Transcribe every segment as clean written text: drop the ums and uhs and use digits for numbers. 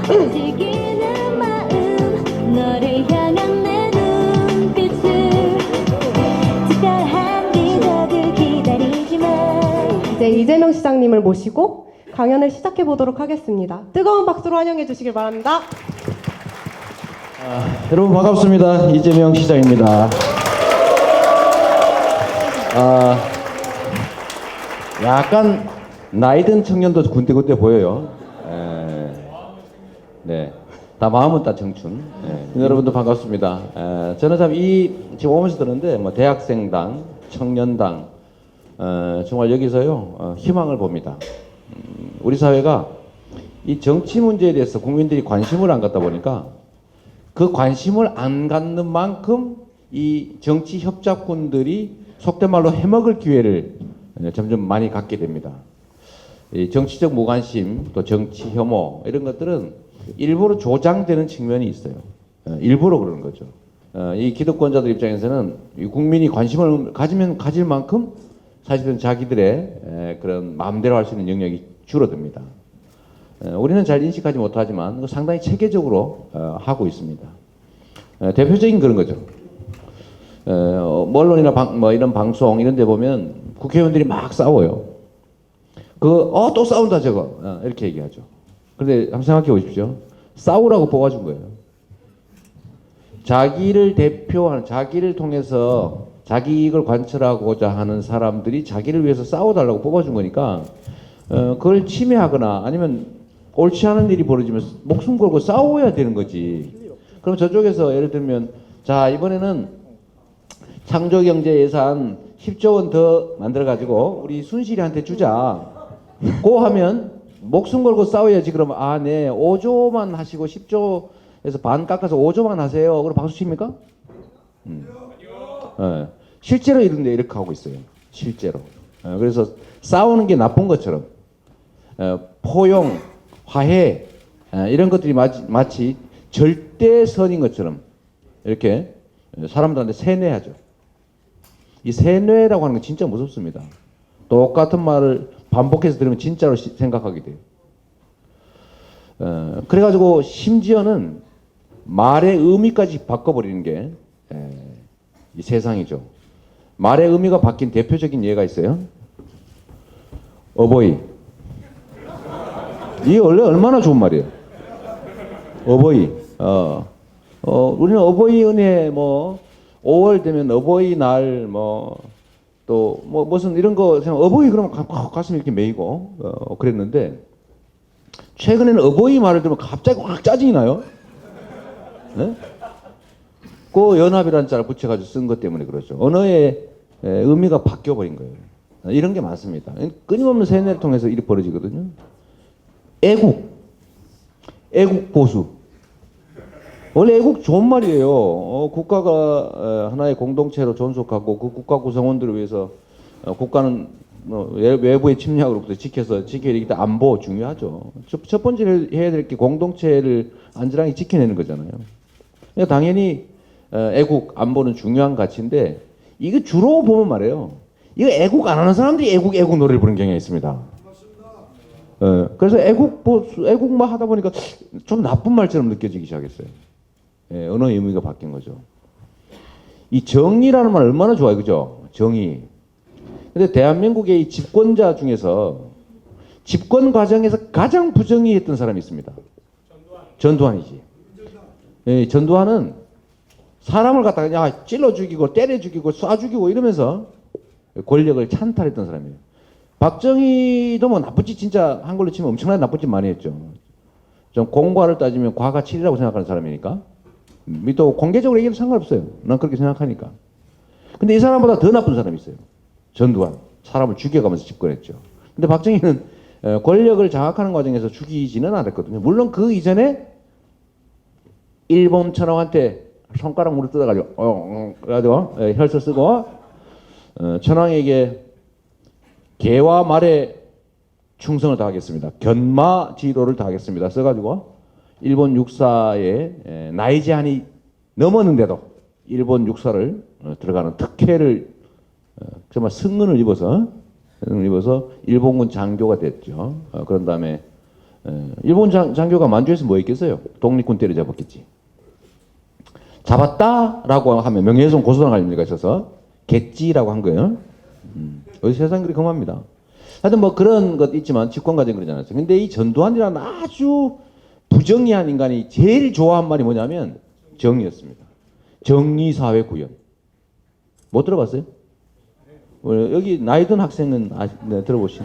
움직이는 마음 너를 향한 내 눈빛을 특별한 기적을 기다리지만 이제 이재명 시장님을 모시고 강연을 시작해 보도록 하겠습니다. 뜨거운 박수로 환영해 주시길 바랍니다. 여러분 반갑습니다. 이재명 시장입니다. 약간 나이든 청년도 군데군데 보여요. 네, 다 마음은 다 청춘. 여러분도 반갑습니다. 저는 참 지금 오면서 들었는데 뭐 대학생당, 청년당 정말 여기서요 희망을 봅니다. 우리 사회가 이 정치 문제에 대해서 국민들이 관심을 안 갖다 보니까 그 관심을 안 갖는 만큼 이 정치 협작꾼들이 속된 말로 해먹을 기회를 점점 많이 갖게 됩니다. 이 정치적 무관심, 또 정치 혐오 이런 것들은 일부러 조장되는 측면이 있어요. 일부러 그러는 거죠. 이 기득권자들 입장에서는 이 국민이 관심을 가지면 가질 만큼 사실은 자기들의 그런 마음대로 할 수 있는 영역이 줄어듭니다. 우리는 잘 인식하지 못하지만 상당히 체계적으로 하고 있습니다. 대표적인 그런 거죠. 언론이나 뭐 이런 방송 이런 데 보면 국회의원들이 막 싸워요. 또 싸운다 저거 이렇게 얘기하죠. 그런데 한번 생각해 보십시오. 싸우라고 뽑아준 거예요. 자기를 대표하는, 자기를 통해서 자기 이익을 관철하고자 하는 사람들이 자기를 위해서 싸워달라고 뽑아준 거니까 그걸 침해하거나 아니면 옳지 않은 일이 벌어지면 목숨 걸고 싸워야 되는 거지. 그럼 저쪽에서 예를 들면 자 이번에는 창조경제 예산 10조 원 더 만들어가지고 우리 순실이한테 주자. 고 하면 목숨 걸고 싸워야지. 그러면 네 5조만 하시고 10조에서 반 깎아서 5조만 하세요. 그럼 박수 칩니까? 실제로 이렇게 하고 있어요. 실제로. 그래서 싸우는 게 나쁜 것처럼 포용, 화해 이런 것들이 마치 절대선인 것처럼 이렇게 사람들한테 세뇌하죠. 이 세뇌라고 하는 건 진짜 무섭습니다. 똑같은 말을 반복해서 들으면 진짜로 생각하게 돼요. 그래가지고 심지어는 말의 의미까지 바꿔버리는 게 이 세상이죠. 말의 의미가 바뀐 대표적인 예가 있어요. 어버이. 이게 원래 얼마나 좋은 말이에요. 어버이. 우리는 어버이 은혜 5월 되면 어버이날 또 무슨 이런 거 생각 어버이 그러면 가슴이 이렇게 메이고 그랬는데 최근에는 어버이 말을 들으면 갑자기 확 짜증이 나요. 네? 그 연합이라는 자를 붙여가지고 쓴 것 때문에 그렇죠. 언어의 의미가 바뀌어 버린 거예요. 이런 게 많습니다. 끊임없는 세뇌를 통해서 일이 벌어지거든요. 애국 보수. 원래 애국 좋은 말이에요. 국가가 하나의 공동체로 존속하고 그 국가 구성원들을 위해서 국가는 외부의 침략으로부터 지켜야 되기 때문에 안보 중요하죠. 첫 번째 해야 될 게 공동체를 안전하게 지켜내는 거잖아요. 그러니까 당연히 애국, 안보는 중요한 가치인데 이거 주로 보면 말이에요. 이거 애국 안 하는 사람들이 애국 노래를 부르는 경향이 있습니다. 그래서 애국만 하다 보니까 좀 나쁜 말처럼 느껴지기 시작했어요. 언어의 의미가 바뀐 거죠. 이 정의라는 말 얼마나 좋아요, 그죠? 정의. 근데 대한민국의 이 집권자 중에서 집권 과정에서 가장 부정의했던 사람이 있습니다. 전두환이지. 전두환은 사람을 갖다가 찔러 죽이고 때려 죽이고 쏴 죽이고 이러면서 권력을 찬탈했던 사람이에요. 박정희도 나쁜 짓 진짜 한글로 치면 엄청나게 나쁜 짓 많이 했죠. 좀 공과를 따지면 과가 7이라고 생각하는 사람이니까. 또 공개적으로 얘기해도 상관없어요. 난 그렇게 생각하니까. 근데 이 사람보다 더 나쁜 사람이 있어요. 전두환. 사람을 죽여가면서 집권했죠. 근데 박정희는 권력을 장악하는 과정에서 죽이지는 않았거든요. 물론 그 이전에 일본 천황한테 손가락 물을 뜯어가지고 그래가지고 혈서 쓰고 천황에게 개와 말에 충성을 다하겠습니다. 견마지로를 다하겠습니다. 써가지고 일본 육사에 나이 제한이 넘었는데도 일본 육사를 들어가는 특혜를 정말 승은을 입어서 일본군 장교가 됐죠. 그런 다음에 일본 장교가 만주에서 뭐 했겠어요? 독립군 때려잡았겠지. 잡았다라고 하면 명예훼손 고소당 아닙니까? 있어서 겠지라고 한 거예요. 어디 세상 그리 금합니다. 하여튼 뭐 그런 것 있지만 직권과정 그러잖아요. 근데 이 전두환이라는 아주 부정의한 인간이 제일 좋아한 말이 뭐냐면 정의였습니다. 정의사회 구현. 못 들어봤어요? 여기 나이 든 학생은 네, 들어보신.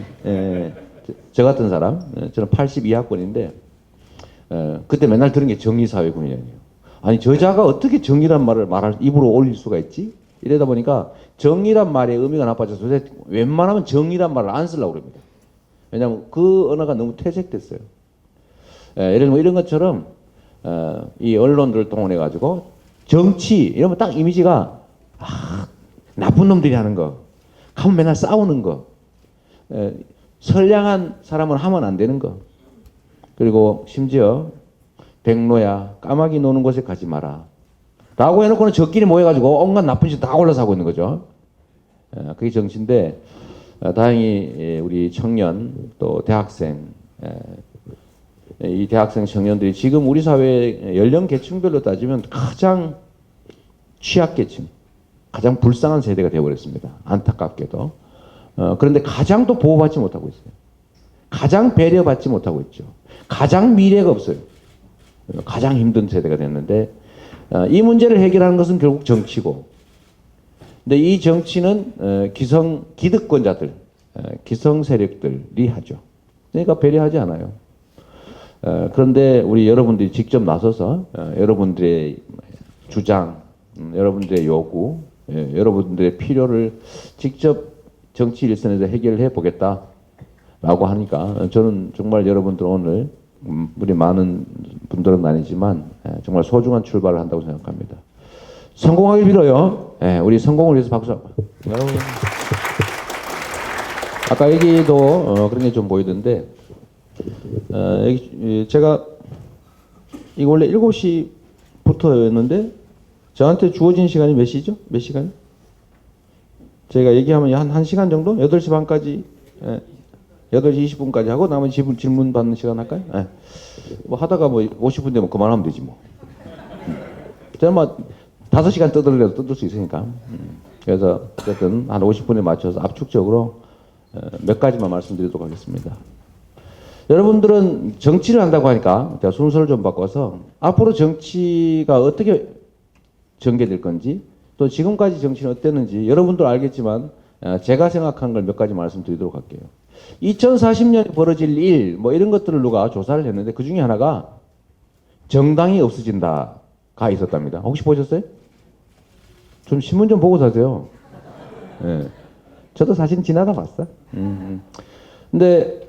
저 같은 사람, 저는 82학번인데 그때 맨날 들은 게 정의사회 구현이에요. 아니 저자가 어떻게 정의란 말을 입으로 올릴 수가 있지? 이러다 보니까 정의란 말의 의미가 나빠져서 웬만하면 정의란 말을 안 쓰려고 그럽니다. 왜냐하면 그 언어가 너무 퇴색됐어요. 예를 들면 이런 것처럼 이 언론들을 동원해 가지고 정치 이러면 딱 이미지가 나쁜 놈들이 하는 거, 가면 맨날 싸우는 거, 선량한 사람은 하면 안 되는 거, 그리고 심지어 백로야 까마귀 노는 곳에 가지 마라 라고 해놓고는 저끼리 모여가지고 온갖 나쁜 짓 다 올라서 하고 있는 거죠. 그게 정치인데 다행히 우리 청년 또 대학생 이 대학생 청년들이 지금 우리 사회 연령 계층별로 따지면 가장 취약계층, 가장 불쌍한 세대가 되어버렸습니다. 안타깝게도. 그런데 가장 또 보호받지 못하고 있어요. 가장 배려받지 못하고 있죠. 가장 미래가 없어요. 가장 힘든 세대가 됐는데 이 문제를 해결하는 것은 결국 정치고, 근데 이 정치는 기득권자들, 기성 세력들이 하죠. 그러니까 배려하지 않아요. 그런데 우리 여러분들이 직접 나서서 여러분들의 주장, 여러분들의 요구, 여러분들의 필요를 직접 정치 일선에서 해결해 보겠다라고 하니까 저는 정말 여러분들 오늘 우리 많은 분들은 아니지만 정말 소중한 출발을 한다고 생각합니다. 성공하길 빌어요. 우리 성공을 위해서 박수. 아까 여기도 그런 게 좀 보이던데 제가 이거 원래 7시부터였는데 저한테 주어진 시간이 몇 시죠? 몇 시간? 제가 얘기하면 한 1시간 정도? 8시 반까지 8시 20분까지 하고 나머지 질문 받는 시간 할까요? 뭐 하다가 뭐 50분 되면 그만하면 되지 뭐. 저는 뭐 5시간 떠들려도 떠들 수 있으니까. 그래서 어쨌든 한 50분에 맞춰서 압축적으로 몇 가지만 말씀드리도록 하겠습니다. 여러분들은 정치를 한다고 하니까 제가 순서를 좀 바꿔서 앞으로 정치가 어떻게 전개될 건지, 또 지금까지 정치는 어땠는지 여러분도 알겠지만 제가 생각한 걸 몇 가지 말씀드리도록 할게요. 2040년에 벌어질 일, 뭐 이런 것들을 누가 조사를 했는데 그 중에 하나가 정당이 없어진다가 있었답니다. 혹시 보셨어요? 좀 신문 좀 보고 사세요. 저도 사실 지나다 봤어. 근데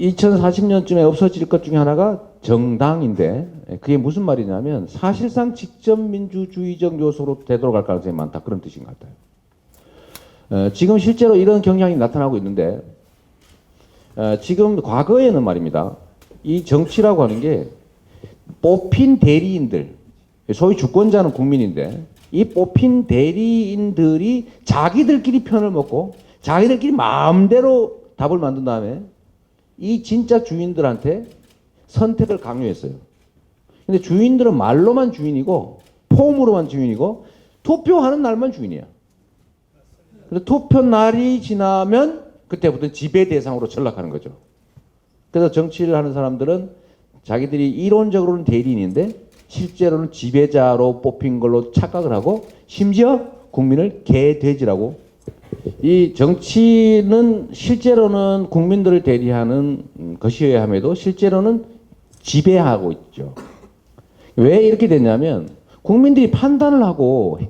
2040년쯤에 없어질 것 중에 하나가 정당인데 그게 무슨 말이냐면 사실상 직접민주주의적 요소로 되돌아갈 가능성이 많다, 그런 뜻인 것 같아요. 지금 실제로 이런 경향이 나타나고 있는데 지금 과거에는 말입니다, 이 정치라고 하는 게 뽑힌 대리인들, 소위 주권자는 국민인데 이 뽑힌 대리인들이 자기들끼리 편을 먹고 자기들끼리 마음대로 답을 만든 다음에 이 진짜 주인들한테 선택을 강요했어요. 근데 주인들은 말로만 주인이고 폼으로만 주인이고 투표하는 날만 주인이야. 근데 투표 날이 지나면 그때부터 지배 대상으로 전락하는 거죠. 그래서 정치를 하는 사람들은 자기들이 이론적으로는 대리인인데 실제로는 지배자로 뽑힌 걸로 착각을 하고 심지어 국민을 개돼지라고. 이 정치는 실제로는 국민들을 대리하는 것이어야 함에도 실제로는 지배하고 있죠. 왜 이렇게 됐냐면 국민들이 판단을 하고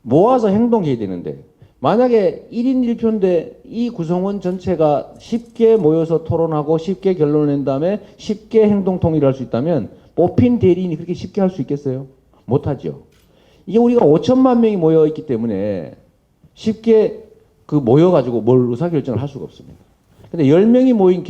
모아서 행동해야 되는데 만약에 1인 1표인데 이 구성원 전체가 쉽게 모여서 토론하고 쉽게 결론을 낸 다음에 쉽게 행동 통일을 할 수 있다면 뽑힌 대리인이 그렇게 쉽게 할 수 있겠어요? 못하죠. 이게 우리가 5천만 명이 모여있기 때문에 쉽게 모여가지고 뭘 의사결정을 할 수가 없습니다. 근데 10명이 모인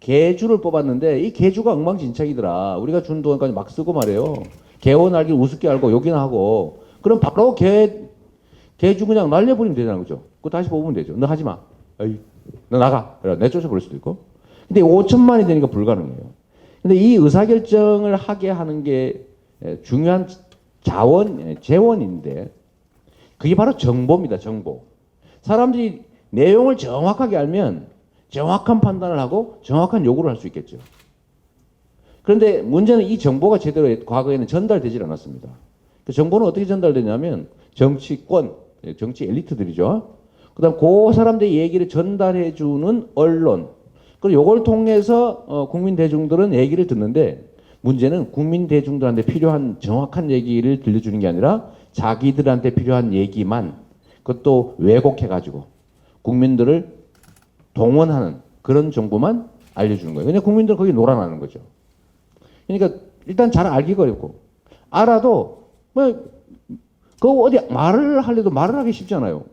개주를 뽑았는데 이 개주가 엉망진창이더라. 우리가 준 돈까지 막 쓰고 말이에요. 개원 알기 우습게 알고 욕이나 하고. 그럼 바로 개주 그냥 날려버리면 되잖아, 그죠? 그거 다시 뽑으면 되죠. 너 하지 마. 에이, 너 나가. 내쫓아버릴 수도 있고. 근데 5천만이 되니까 불가능해요. 근데 이 의사결정을 하게 하는 게 중요한 재원인데 그게 바로 정보입니다. 정보. 사람들이 내용을 정확하게 알면 정확한 판단을 하고 정확한 요구를 할 수 있겠죠. 그런데 문제는 이 정보가 제대로 과거에는 전달되질 않았습니다. 그 정보는 어떻게 전달되냐면 정치권, 정치 엘리트들이죠. 그다음 그 사람들의 얘기를 전달해 주는 언론. 그리고 이걸 통해서 국민 대중들은 얘기를 듣는데 문제는 국민 대중들한테 필요한 정확한 얘기를 들려주는 게 아니라 자기들한테 필요한 얘기만 그것도 왜곡해 가지고 국민들을 동원하는 그런 정보만 알려주는 거예요. 그냥 국민들은 거기 놀아나는 거죠. 그러니까 일단 잘 알기가 어렵고 알아도 뭐 그거 어디 말을 하려도 말을 하기 쉽잖아요.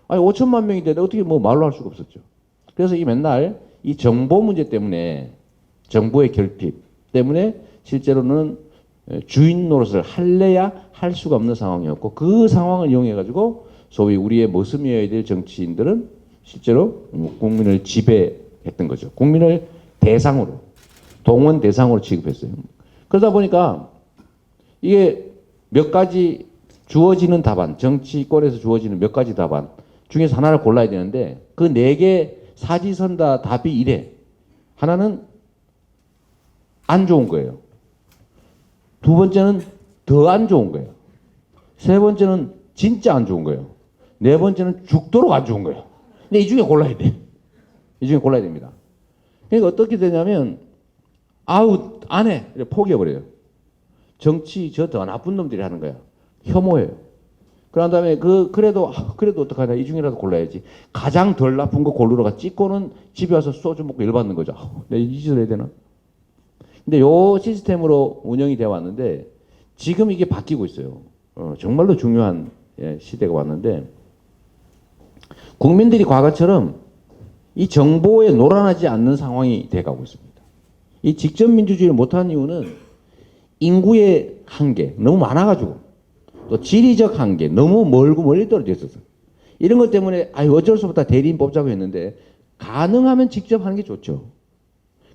아니 5천만 명인데 어떻게 뭐 말로 할 수가 없었죠. 그래서 이 맨날 이 정보 문제 때문에 정보의 결핍 때문에 실제로는 주인 노릇을 할래야 할 수가 없는 상황이었고 그 상황을 이용해 가지고 소위 우리의 모습이어야 될 정치인들은 실제로 국민을 지배했던 거죠. 국민을 대상으로 동원 대상으로 취급했어요. 그러다 보니까 이게 몇 가지 주어지는 답안, 정치권에서 주어지는 몇 가지 답안 중에서 하나를 골라야 되는데 그 4개 사지선다 답이 이래. 하나는 안 좋은 거예요. 두 번째는 더 안 좋은 거예요. 세 번째는 진짜 안 좋은 거예요. 네 번째는 죽도록 안 좋은 거예요. 근데 이 중에 골라야 돼. 이 중에 골라야 됩니다. 그러니까 어떻게 되냐면 아우 안 해. 포기해버려요. 정치 저 더 나쁜 놈들이 하는 거야. 혐오해요. 그런 다음에 그래도 어떡하냐. 이 중이라도 골라야지. 가장 덜 나쁜 거 고르러가 찍고는 집에 와서 소주 먹고 열받는 거죠. 내가 이 짓을 해야 되나? 근데 요 시스템으로 운영이 되어 왔는데 지금 이게 바뀌고 있어요. 정말로 중요한 시대가 왔는데 국민들이 과거처럼 이 정보에 놀아나지 않는 상황이 돼가고 있습니다. 이 직접민주주의를 못한 이유는 인구의 한계 너무 많아가지고 또 지리적 한계 너무 멀리 떨어져 있어서 이런 것 때문에 어쩔 수 없다 대리인 뽑자고 했는데 가능하면 직접 하는 게 좋죠.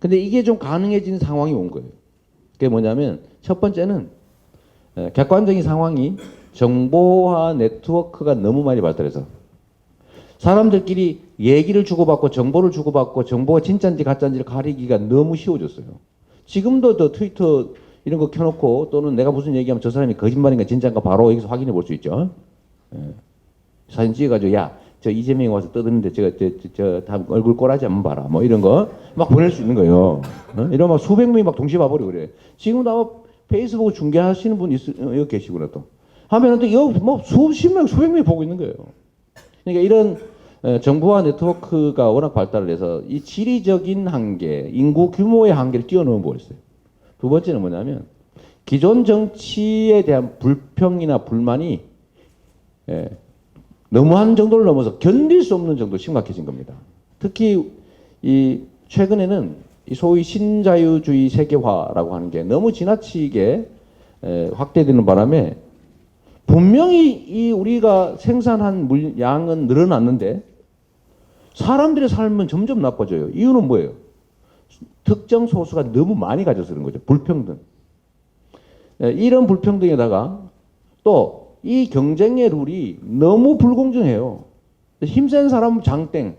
근데 이게 좀 가능해지는 상황이 온 거예요. 그게 뭐냐면 첫 번째는 객관적인 상황이 정보화 네트워크가 너무 많이 발달해서 사람들끼리 얘기를 주고받고 정보를 주고받고 정보가 진짜인지 가짜인지를 가리기가 너무 쉬워졌어요. 지금도 더 트위터 이런 거 켜놓고 또는 내가 무슨 얘기하면 저 사람이 거짓말인가 진짜인가 바로 여기서 확인해 볼 수 있죠. 사진 찍어가지고 저 이재명이 와서 떠드는데 저 다 얼굴 꼬라지 한번 봐라 뭐 이런 거 막 보낼 수 있는 거예요. 이런 막 수백 명이 막 동시에 봐버리고 그래. 지금도 아마 페이스북 중계하시는 분 여기 계시구나 또 하면은 또 이거 뭐 수십 명 수백 명이 보고 있는 거예요. 그러니까 이런 정보화 네트워크가 워낙 발달을 해서 이 지리적인 한계, 인구 규모의 한계를 뛰어넘어 버렸어요. 두 번째는 뭐냐면 기존 정치에 대한 불평이나 불만이 너무한 정도를 넘어서 견딜 수 없는 정도로 심각해진 겁니다. 특히 이 최근에는 이 소위 신자유주의 세계화라고 하는 게 너무 지나치게 확대되는 바람에 분명히 이 우리가 생산한 양은 늘어났는데 사람들의 삶은 점점 나빠져요. 이유는 뭐예요? 특정 소수가 너무 많이 가져서 그런 거죠. 불평등. 이런 불평등에다가 또 이 경쟁의 룰이 너무 불공정해요. 힘센 사람 장땡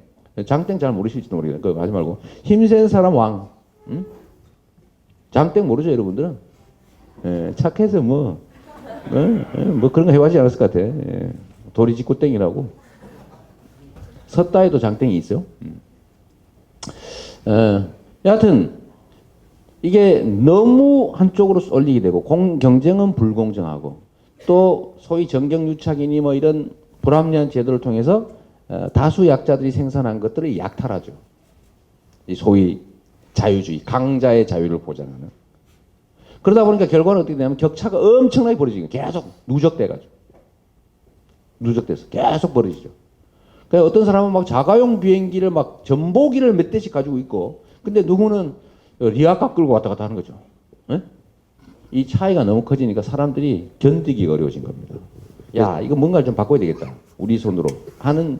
잘 모르실지도 모르겠어요. 그거 하지 말고 힘센 사람 왕. 응? 장땡 모르죠 여러분들은? 착해서 뭐 그런 거 해봐지 않았을 것 같아. 도리 짓고 땡이라고. 섰다 해도 장땡이 있어요. 여하튼 이게 너무 한쪽으로 쏠리게 되고 경쟁은 불공정하고 또 소위 정경유착이니 뭐 이런 불합리한 제도를 통해서 다수 약자들이 생산한 것들을 약탈하죠. 이 소위 자유주의, 강자의 자유를 보장하는. 그러다 보니까 결과는 어떻게 되냐면 격차가 엄청나게 벌어지고 계속 누적돼가지고 누적돼서 계속 벌어지죠. 그러니까 어떤 사람은 막 자가용 비행기를 막 전보기를 몇 대씩 가지고 있고 근데 누구는 리아카 끌고 왔다 갔다 하는 거죠. 네? 이 차이가 너무 커지니까 사람들이 견디기가 어려워진 겁니다. 야, 이거 뭔가를 좀 바꿔야 되겠다. 우리 손으로 하는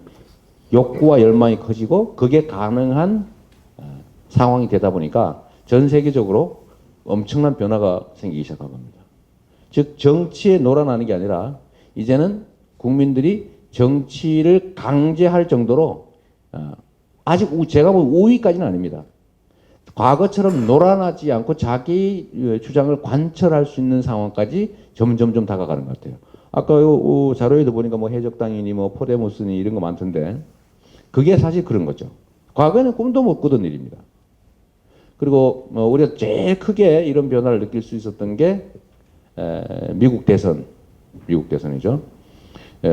욕구와 열망이 커지고 그게 가능한 상황이 되다 보니까 전 세계적으로 엄청난 변화가 생기기 시작한 겁니다. 즉 정치에 놀아나는 게 아니라 이제는 국민들이 정치를 강제할 정도로 아직 제가 보면 우위까지는 아닙니다. 과거처럼 놀아나지 않고 자기 주장을 관철할 수 있는 상황까지 점점점 다가가는 것 같아요. 아까 요 자료에도 보니까 뭐 해적당이니 뭐 포데모스니 이런 거 많던데 그게 사실 그런 거죠. 과거에는 꿈도 못 꾸던 일입니다. 그리고 우리가 제일 크게 이런 변화를 느낄 수 있었던 게 미국 대선이죠.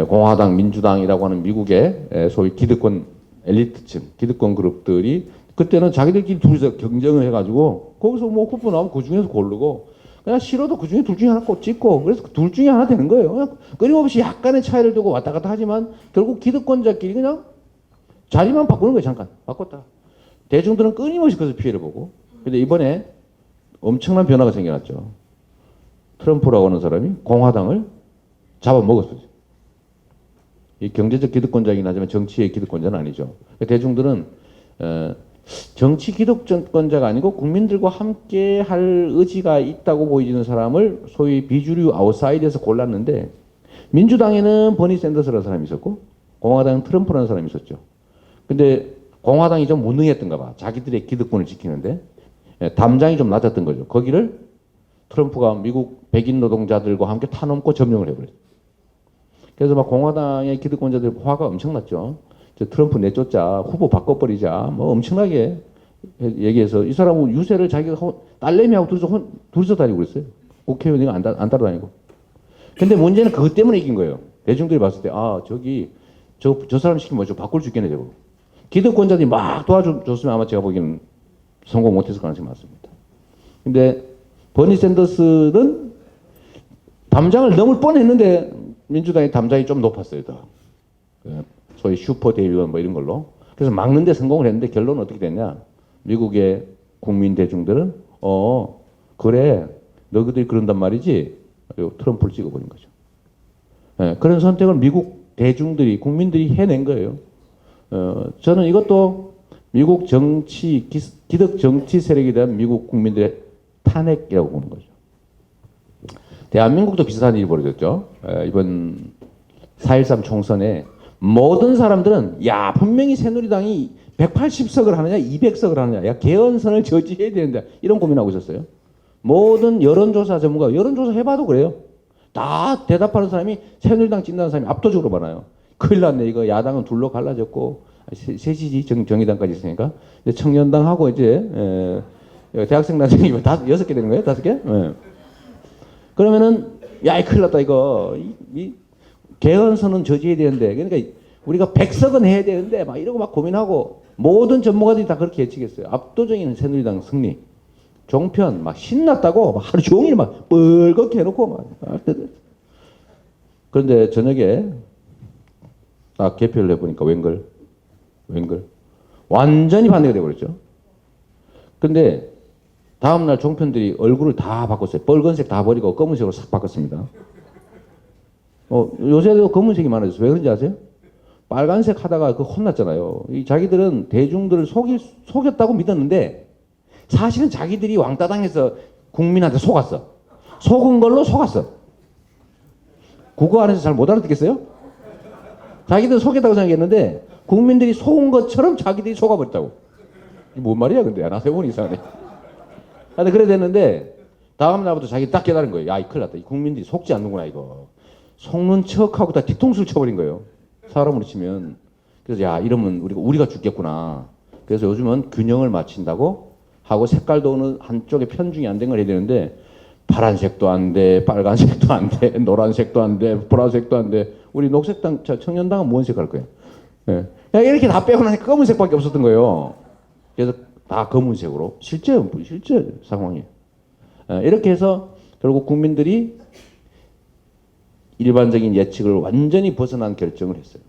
공화당, 민주당이라고 하는 미국의 소위 기득권 엘리트층, 기득권 그룹들이 그때는 자기들끼리 둘이서 경쟁을 해가지고 거기서 뭐 후보 나오면 그 중에서 고르고 그냥 싫어도 그 중에 둘 중에 하나 꼭 찍고 그래서 둘 중에 하나 되는 거예요. 그냥 끊임없이 약간의 차이를 두고 왔다 갔다 하지만 결국 기득권자끼리 그냥 자리만 바꾸는 거예요. 잠깐 바꿨다. 대중들은 끊임없이 그래서 피해를 보고. 근데 이번에 엄청난 변화가 생겨났죠. 트럼프라고 하는 사람이 공화당을 잡아먹었어요. 이 경제적 기득권자이긴 하지만 정치의 기득권자는 아니죠. 대중들은 정치 기득권자가 아니고 국민들과 함께 할 의지가 있다고 보이는 사람을 소위 비주류 아웃사이드에서 골랐는데 민주당에는 버니 샌더스라는 사람이 있었고 공화당은 트럼프라는 사람이 있었죠. 근데 공화당이 좀 무능했던가 봐. 자기들의 기득권을 지키는데 담장이 좀 낮았던 거죠. 거기를 트럼프가 미국 백인 노동자들과 함께 타넘고 점령을 해버렸어요. 그래서 막 공화당의 기득권자들 화가 엄청났죠. 트럼프 내쫓자, 후보 바꿔버리자, 뭐 엄청나게 얘기해서 이 사람은 유세를 자기가 딸내미하고 둘이서 다니고 그랬어요. 국회의원이 안 따라다니고. 근데 문제는 그것 때문에 이긴 거예요. 대중들이 봤을 때, 저 사람 시키면 뭐죠? 바꿀 수 있겠네, 저거. 기득권자들이 막 도와줬으면 아마 제가 보기에는 성공 못했을 가능성이 많습니다. 근데 버니 샌더스는 담장을 넘을 뻔했는데 민주당의 담장이 좀 높았어요. 더. 소위 슈퍼 대의원 뭐 이런 걸로. 그래서 막는데 성공을 했는데 결론은 어떻게 됐냐. 미국의 국민 대중들은 그래 너희들이 그런단 말이지. 그리고 트럼프를 찍어버린 거죠. 그런 선택을 미국 대중들이 국민들이 해낸 거예요. 저는 이것도 미국 정치 기득 정치 세력에 대한 미국 국민들의 탄핵이라고 보는 거죠. 대한민국도 비슷한 일이 벌어졌죠. 이번 4.13 총선에 모든 사람들은 야 분명히 새누리당이 180석을 하느냐 200석을 하느냐 야 개헌선을 저지해야 되는데 이런 고민하고 있었어요. 모든 여론조사 전문가 여론조사 해봐도 그래요. 다 대답하는 사람이 새누리당 찍는다는 사람이 압도적으로 많아요. 큰일 났네 이거 야당은 둘로 갈라졌고 셋이지 정의당까지 있으니까 청년당하고 이제 대학생 나중에 6개 되는 거예요? 5개? 그러면은 야 큰일 났다 이거 이 개헌선은 저지해야 되는데 그러니까 우리가 100석은 해야 되는데 막 이러고 막 고민하고 모든 전문가들이 다 그렇게 예측했어요. 압도적인 새누리당 승리. 종편 막 신났다고 막 하루 종일 막 뻘겋게 해놓고 막 그런데 저녁에 개표를 해보니까 웬걸 완전히 반대가 돼버렸죠. 근데 다음날 종편들이 얼굴을 다 바꿨어요. 빨간색 다 버리고 검은색으로 싹 바꿨습니다. 요새도 검은색이 많아졌어요. 왜 그런지 아세요? 빨간색 하다가 혼났잖아요. 자기들은 대중들을 속였다고 믿었는데 사실은 자기들이 왕따 당해서 국민한테 속았어. 속은 걸로 속았어. 국어 안에서 잘 못 알아듣겠어요? 자기들 속였다고 생각했는데 국민들이 속은 것처럼 자기들이 속아버렸다고. 이게 뭔 말이야 근데 나 세번이 이상하네. 근데 그래 됐는데 다음 날부터 자기 딱 깨달은 거예요. 야, 이 큰일 났다. 이 국민들이 속지 않는구나 이거. 속는 척하고 다 뒤통수를 쳐버린 거예요. 사람으로 치면. 그래서 야 이러면 우리가 죽겠구나. 그래서 요즘은 균형을 맞춘다고 하고 색깔도 어느 한쪽에 편중이 안 된 걸 해야 되는데 파란색도 안 돼, 빨간색도 안 돼, 노란색도 안 돼, 보라색도 안 돼. 우리 녹색당, 청년당은 뭔 색 할 거예요? 예. 이렇게 다 빼고 나니까 검은색밖에 없었던 거예요. 그래서 다 검은색으로. 실제 상황이에요. 이렇게 해서 결국 국민들이 일반적인 예측을 완전히 벗어난 결정을 했어요.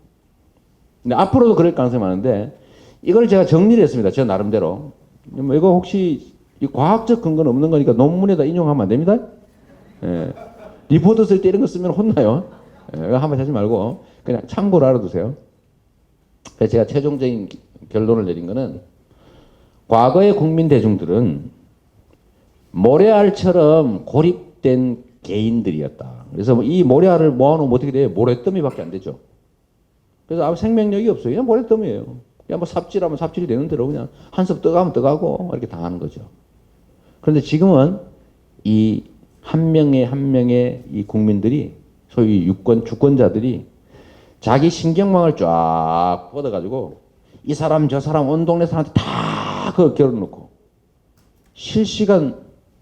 근데 앞으로도 그럴 가능성이 많은데 이걸 제가 정리를 했습니다. 저 나름대로. 이거 혹시 과학적 근거는 없는 거니까 논문에다 인용하면 안 됩니다. 예. 리포트 쓸 때 이런 거 쓰면 혼나요. 이거 한번 하지 말고 그냥 참고로 알아두세요. 그래서 제가 최종적인 결론을 내린 거는 과거의 국민 대중들은 모래알처럼 고립된 개인들이었다. 그래서 이 모래알을 모아놓으면 어떻게 돼요? 모래더미밖에 안 되죠. 그래서 아무 생명력이 없어요. 그냥 모래더미예요. 그냥 뭐 삽질하면 삽질이 되는 대로 그냥 한섭 떠가면 떠가고 이렇게 당하는 거죠. 그런데 지금은 이 한 명의 한 명의 이 국민들이 소위 주권자들이 자기 신경망을 쫙 뻗어가지고 이 사람 저 사람 온 동네 사람한테 다 그거 결어놓고 실시간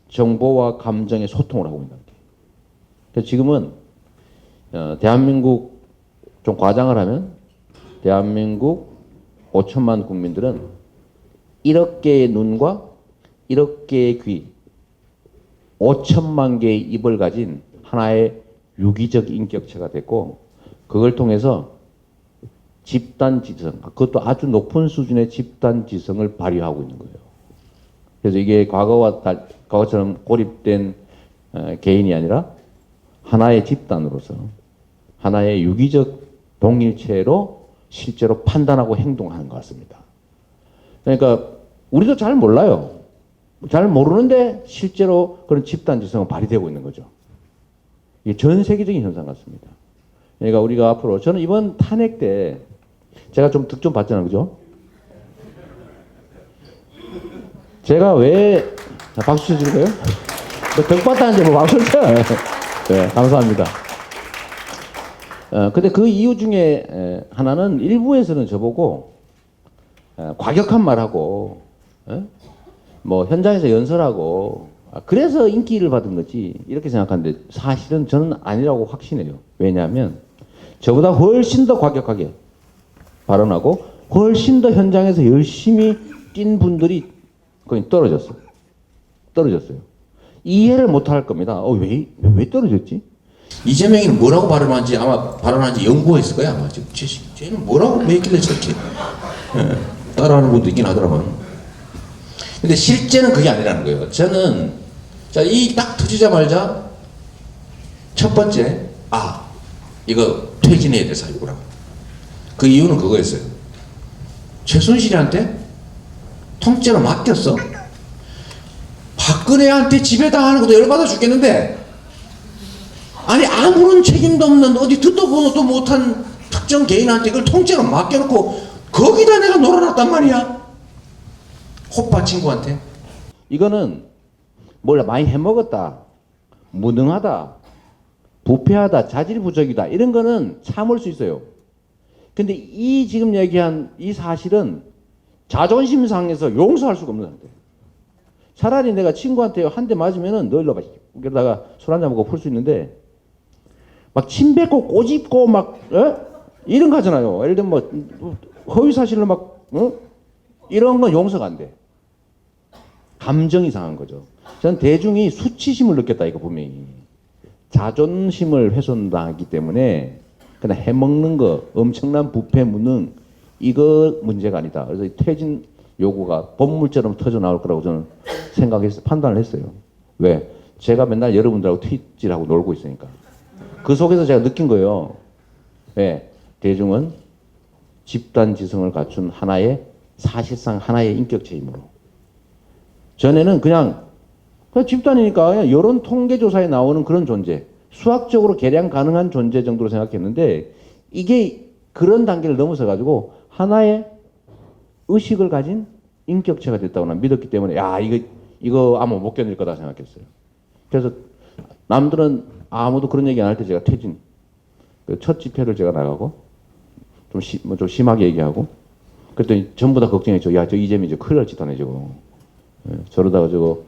정보와 감정의 소통을 하고 있는 거예요. 그래서 지금은 대한민국 좀 과장을 하면 대한민국 5천만 국민들은 1억 개의 눈과 1억 개의 귀 5천만 개의 입을 가진 하나의 유기적 인격체가 됐고 그걸 통해서 집단지성, 그것도 아주 높은 수준의 집단지성을 발휘하고 있는 거예요. 그래서 이게 과거처럼 고립된 개인이 아니라 하나의 집단으로서 하나의 유기적 동일체로 실제로 판단하고 행동하는 것 같습니다. 그러니까 우리도 잘 몰라요. 잘 모르는데 실제로 그런 집단지성은 발휘되고 있는 거죠. 이게 전 세계적인 현상 같습니다. 그러니까 우리가 앞으로 저는 이번 탄핵 때 제가 좀 득 좀 봤잖아요. 그죠? 제가 왜 박수 쳐주는 거예요? 득 봤다는데 뭐 박수를 쳐요. 네, 감사합니다. 근데 그 이유 중에 하나는 일부에서는 저보고 과격한 말하고 뭐 현장에서 연설하고 그래서 인기를 받은 거지 이렇게 생각하는데 사실은 저는 아니라고 확신해요. 왜냐하면 저보다 훨씬 더 과격하게 발언하고 훨씬 더 현장에서 열심히 뛴 분들이 거의 떨어졌어요. 이해를 못할 겁니다. 왜 떨어졌지? 이재명이는 뭐라고 발언하는지 연구했을 거야 아마. 쟤는 뭐라고 했길래 저렇게 따라하는 분도 있긴 하더라고요. 근데 실제는 그게 아니라는 거예요. 저는 이 딱 터지자마자 첫 번째 이거 퇴진해야 될 사유구나. 그 이유는 그거였어요. 최순실한테 통째로 맡겼어. 박근혜한테 지배당하는 것도 열받아 죽겠는데 아니 아무런 책임도 없는 어디 듣도 보도 못한 특정 개인한테 이걸 통째로 맡겨놓고 거기다 내가 놀아놨단 말이야. 호빠 친구한테. 이거는 뭘 많이 해먹었다, 무능하다, 부패하다, 자질부족이다 이런 거는 참을 수 있어요. 근데 이 지금 얘기한 이 사실은 자존심 상해서 용서할 수가 없는 상태. 차라리 내가 친구한테 한 대 맞으면은 너 일로 와봐. 그러다가 술 한잔 먹고 풀 수 있는데 막 침 뱉고 꼬집고 막 이런 거 하잖아요. 예를 들면 뭐 허위 사실로 막 이런 건 용서가 안 돼. 감정이 상한 거죠. 저는 대중이 수치심을 느꼈다 이거 분명히. 자존심을 훼손당하기 때문에 그냥 해먹는 거, 엄청난 부패 무능 이거 문제가 아니다. 그래서 이 퇴진 요구가 법물처럼 터져 나올 거라고 저는 판단을 했어요. 왜? 제가 맨날 여러분들하고 트윗질하고 놀고 있으니까. 그 속에서 제가 느낀 거예요. 왜? 대중은 집단지성을 갖춘 사실상 하나의 인격체이므로. 전에는 그냥 집단이니까 그냥 여론 통계조사에 나오는 그런 존재, 수학적으로 계량 가능한 존재 정도로 생각했는데 이게 그런 단계를 넘어서 가지고 하나의 의식을 가진 인격체가 됐다고 난 믿었기 때문에 이거 아마 못 견딜 거다 생각했어요. 그래서 남들은 아무도 그런 얘기 안 할 때 제가 퇴진 첫 집회를 제가 나가고 좀 심하게 얘기하고 그랬더니 전부 다 걱정했죠. 저 이재명이 큰일 날 짓 하네 저거. 저러다가 저거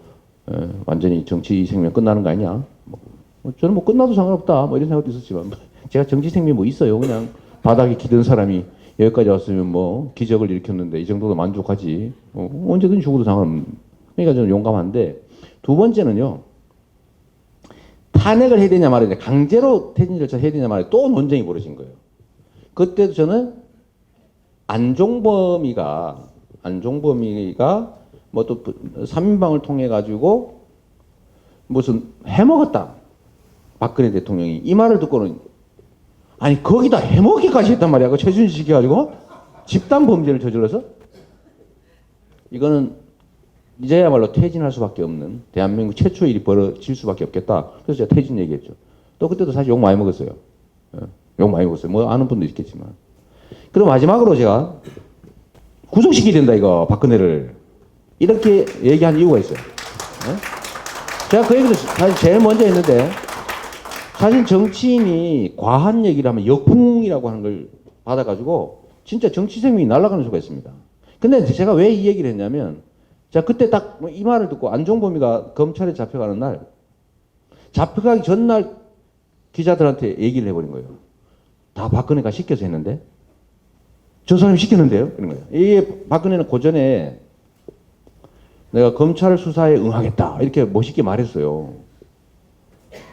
완전히 정치 생명 끝나는 거 아니냐. 저는 뭐 끝나도 상관없다 이런 생각도 있었지만 제가 정치 생명 뭐 있어요. 그냥 바닥에 기던 사람이 여기까지 왔으면 뭐 기적을 일으켰는데 이 정도도 만족하지. 언제든 죽어도 상관없는. 그러니까 저는 용감한데 두 번째는요. 탄핵을 해야 되냐 말이냐 강제로 퇴진 절차 해야 되냐 말이냐 또 논쟁이 벌어진 거예요. 그때도 저는 안종범이가 뭐 또 3인방을 통해 가지고 무슨 해먹었다. 박근혜 대통령이 이 말을 듣고는 아니 거기다 해먹기까지 했단 말이야. 그 최순실 시켜가지고 집단 범죄를 저질러서 이거는 이제야말로 퇴진할 수밖에 없는 대한민국 최초의 일이 벌어질 수밖에 없겠다. 그래서 제가 퇴진 얘기했죠. 또 그때도 사실 욕 많이 먹었어요. 욕 많이 먹었어요. 뭐 아는 분도 있겠지만. 그럼 마지막으로 제가 구속시켜야 된다 이거 박근혜를 이렇게 얘기한 이유가 있어요. 제가 그 얘기도 사실 제일 먼저 했는데 사실 정치인이 과한 얘기를 하면 역풍이라고 하는 걸 받아가지고 진짜 정치 생명이 날아가는 수가 있습니다. 근데 제가 왜 이 얘기를 했냐면 제가 그때 딱 이 말을 듣고 안종범이가 검찰에 잡혀가는 날 잡혀가기 전날 기자들한테 얘기를 해버린 거예요. 다 박근혜가 시켜서 했는데 저 사람이 시켰는데요? 이런 거예요. 이게 박근혜는 고전에 내가 검찰 수사에 응하겠다 이렇게 멋있게 말했어요.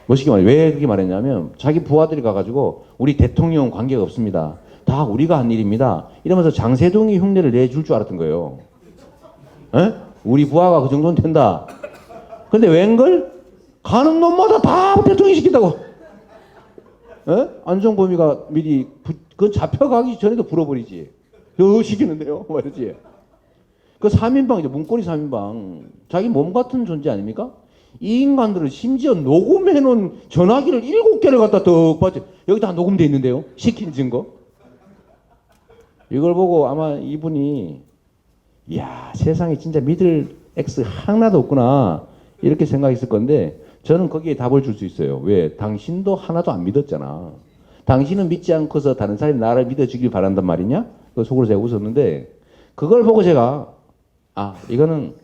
멋있게 말해. 왜 그렇게 말했냐면 자기 부하들이 가가지고 우리 대통령 관계가 없습니다. 다 우리가 한 일입니다. 이러면서 장세동이 흉내를 내줄 줄 알았던 거예요. 에? 우리 부하가 그 정도는 된다. 근데 웬걸? 가는 놈마다 다 대통령이 시킨다고. 에? 안종범이가 미리 그건 잡혀가기 전에도 불어버리지. 요 시키는데요. 말이지. 그 3인방이죠. 문고리 3인방. 자기 몸 같은 존재 아닙니까? 이 인간들은 심지어 녹음해놓은 전화기를 7개를 갖다 더 봤지. 여기 다 녹음돼 있는데요. 시킨 증거. 이걸 보고 아마 이분이 이야 세상에 진짜 믿을 X 하나도 없구나 이렇게 생각했을 건데 저는 거기에 답을 줄 수 있어요. 왜? 당신도 하나도 안 믿었잖아. 당신은 믿지 않고서 다른 사람이 나를 믿어주길 바란단 말이냐? 그 속으로 제가 웃었는데 그걸 보고 제가 이거는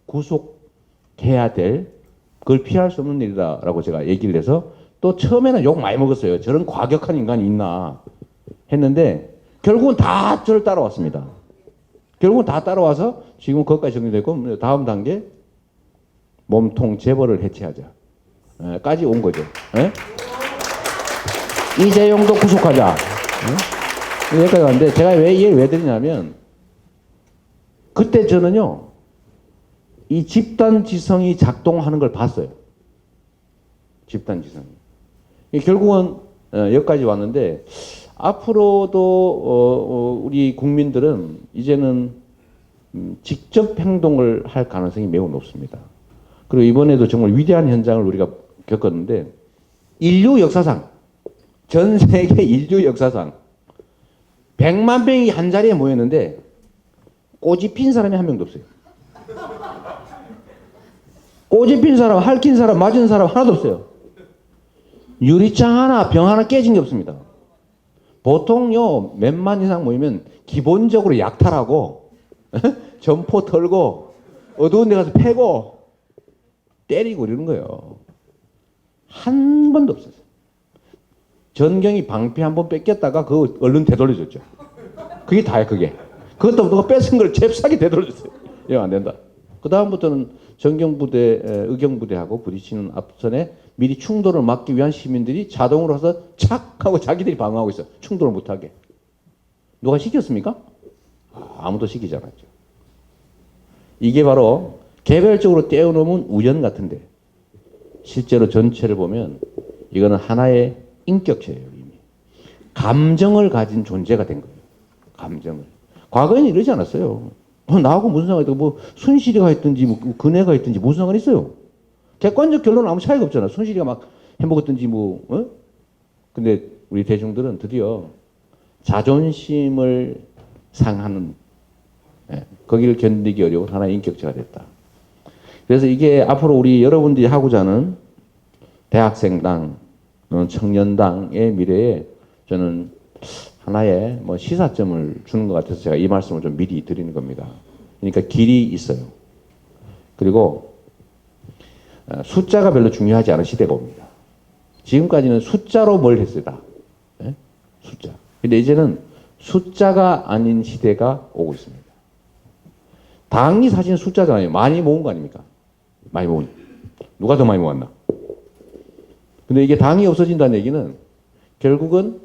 구속해야 될 그걸 피할 수 없는 일이다라고 제가 얘기를 해서 또 처음에는 욕 많이 먹었어요. 저런 과격한 인간이 있나 했는데 결국은 다 저를 따라왔습니다. 결국은 다 따라와서 지금 거기까지 정리됐고 다음 단계 몸통 재벌을 해체하자 까지 온 거죠. 에? 이재용도 구속하자. 여기까지 갔는데 제가 왜 이해를 왜 드리냐면 그때 저는요 이 집단지성이 작동하는 걸 봤어요. 집단지성이. 결국은 여기까지 왔는데 앞으로도 우리 국민들은 이제는 직접 행동을 할 가능성이 매우 높습니다. 그리고 이번에도 정말 위대한 현장을 우리가 겪었는데 인류 역사상 전 세계 인류 역사상 100만 명이 한 자리에 모였는데 꼬집 핀 사람이 한 명도 없어요. 꼬집 핀 사람, 핥힌 사람, 맞은 사람 하나도 없어요. 유리창 하나, 병 하나 깨진 게 없습니다. 보통요 몇만 이상 모이면 기본적으로 약탈하고 점포 털고 어두운 데 가서 패고 때리고 이러는 거예요. 한 번도 없었어요. 전경이 방패 한 번 뺏겼다가 그거 얼른 되돌려줬죠. 그게 다예요. 그게. 그것도 누가 뺏은 걸 잽싸게 되돌려줬어요. 이거 안 된다. 그 다음부터는 전경부대, 의경부대하고 부딪히는 앞선에 미리 충돌을 막기 위한 시민들이 자동으로 해서 착 하고 자기들이 방어하고 있어. 충돌을 못하게. 누가 시켰습니까? 아무도 시키지 않았죠. 이게 바로 개별적으로 떼어놓으면 우연 같은데 실제로 전체를 보면 이거는 하나의 인격체예요. 이미. 감정을 가진 존재가 된 거예요. 감정을. 과거에는 이러지 않았어요. 나하고 무슨 상관이 있다고 뭐 순실이가 있든지 뭐 근혜가 있든지 무슨 상관이 있어요. 객관적 결론은 아무 차이가 없잖아. 순실이가 막 해먹었든지 뭐 근데 우리 대중들은 드디어 자존심을 상하는 거기를 견디기 어려운 하나의 인격체가 됐다. 그래서 이게 앞으로 우리 여러분들이 하고자 하는 대학생당, 청년당의 미래에 저는 하나의 뭐 시사점을 주는 것 같아서 제가 이 말씀을 좀 미리 드리는 겁니다. 그러니까 길이 있어요. 그리고 숫자가 별로 중요하지 않은 시대가 옵니다. 지금까지는 숫자로 뭘 했어요, 다. 네? 숫자. 근데 이제는 숫자가 아닌 시대가 오고 있습니다. 당이 사실 숫자잖아요. 많이 모은 거 아닙니까? 많이 모은. 누가 더 많이 모았나? 근데 이게 당이 없어진다는 얘기는 결국은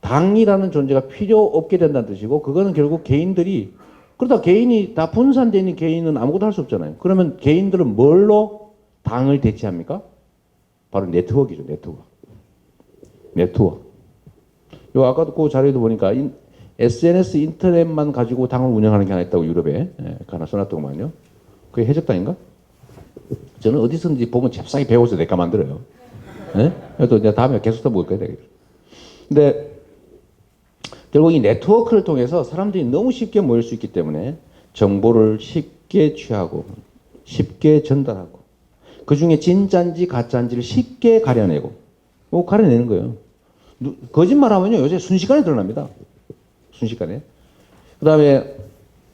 당이라는 존재가 필요 없게 된다는 뜻이고 그거는 결국 개인들이 그러다 개인이 다 분산되어 있는 개인은 아무것도 할 수 없잖아요. 그러면 개인들은 뭘로 당을 대체합니까? 바로 네트워크이죠. 네트워크. 요 아까도 그 자료에도 보니까 SNS 인터넷만 가지고 당을 운영하는 게 하나 있다고 유럽에 그 하나 써놨더구만요. 그게 해적당인가? 저는 어디서든지 보면 잽싸게 배워서 내가 만들어요. 예? 그래도 이제 다음에 계속 더 먹을 거야. 되겠죠. 근데 결국 이 네트워크를 통해서 사람들이 너무 쉽게 모일 수 있기 때문에 정보를 쉽게 취하고 쉽게 전달하고 그 중에 진짜인지 가짜인지를 쉽게 가려내고 뭐 가려내는 거예요. 거짓말하면요 요새 순식간에 드러납니다. 순식간에. 그 다음에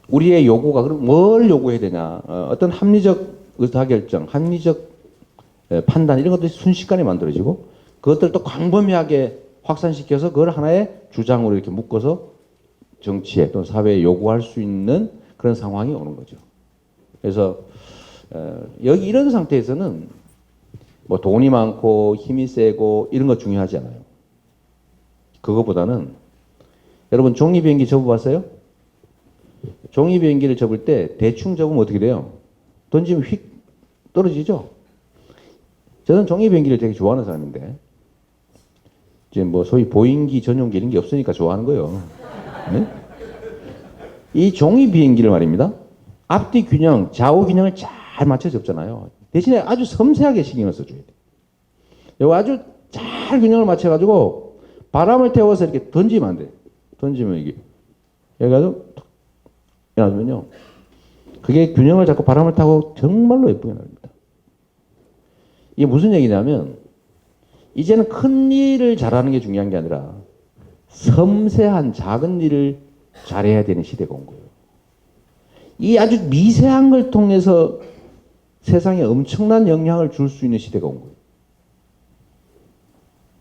우리의 요구가 그럼 뭘 요구해야 되냐? 어떤 합리적 의사결정, 합리적 판단 이런 것들이 순식간에 만들어지고 그것들을 또 광범위하게 확산시켜서 그걸 하나의 주장으로 이렇게 묶어서 정치에 또는 사회에 요구할 수 있는 그런 상황이 오는 거죠. 그래서 여기 이런 상태에서는 뭐 돈이 많고 힘이 세고 이런 거 중요하지 않아요. 그거보다는 여러분 종이 비행기 접어봤어요? 종이 비행기를 접을 때 대충 접으면 어떻게 돼요? 던지면 휙 떨어지죠? 저는 종이 비행기를 되게 좋아하는 사람인데 이제 뭐 소위 보행기 전용기 이런 게 없으니까 좋아하는 거예요. 네? 이 종이 비행기를 말입니다. 앞뒤 균형, 좌우 균형을 잘 맞춰 접잖아요. 대신에 아주 섬세하게 신경을 써줘야 돼. 이거 아주 잘 균형을 맞춰가지고 바람을 태워서 이렇게 던지면 안 돼. 던지면 이게 여기가지고 탁 놔두면요. 그게 균형을 잡고 바람을 타고 정말로 예쁘게 나옵니다. 이게 무슨 얘기냐면 이제는 큰 일을 잘하는 게 중요한 게 아니라 섬세한 작은 일을 잘해야 되는 시대가 온 거예요. 이 아주 미세한 걸 통해서 세상에 엄청난 영향을 줄 수 있는 시대가 온 거예요.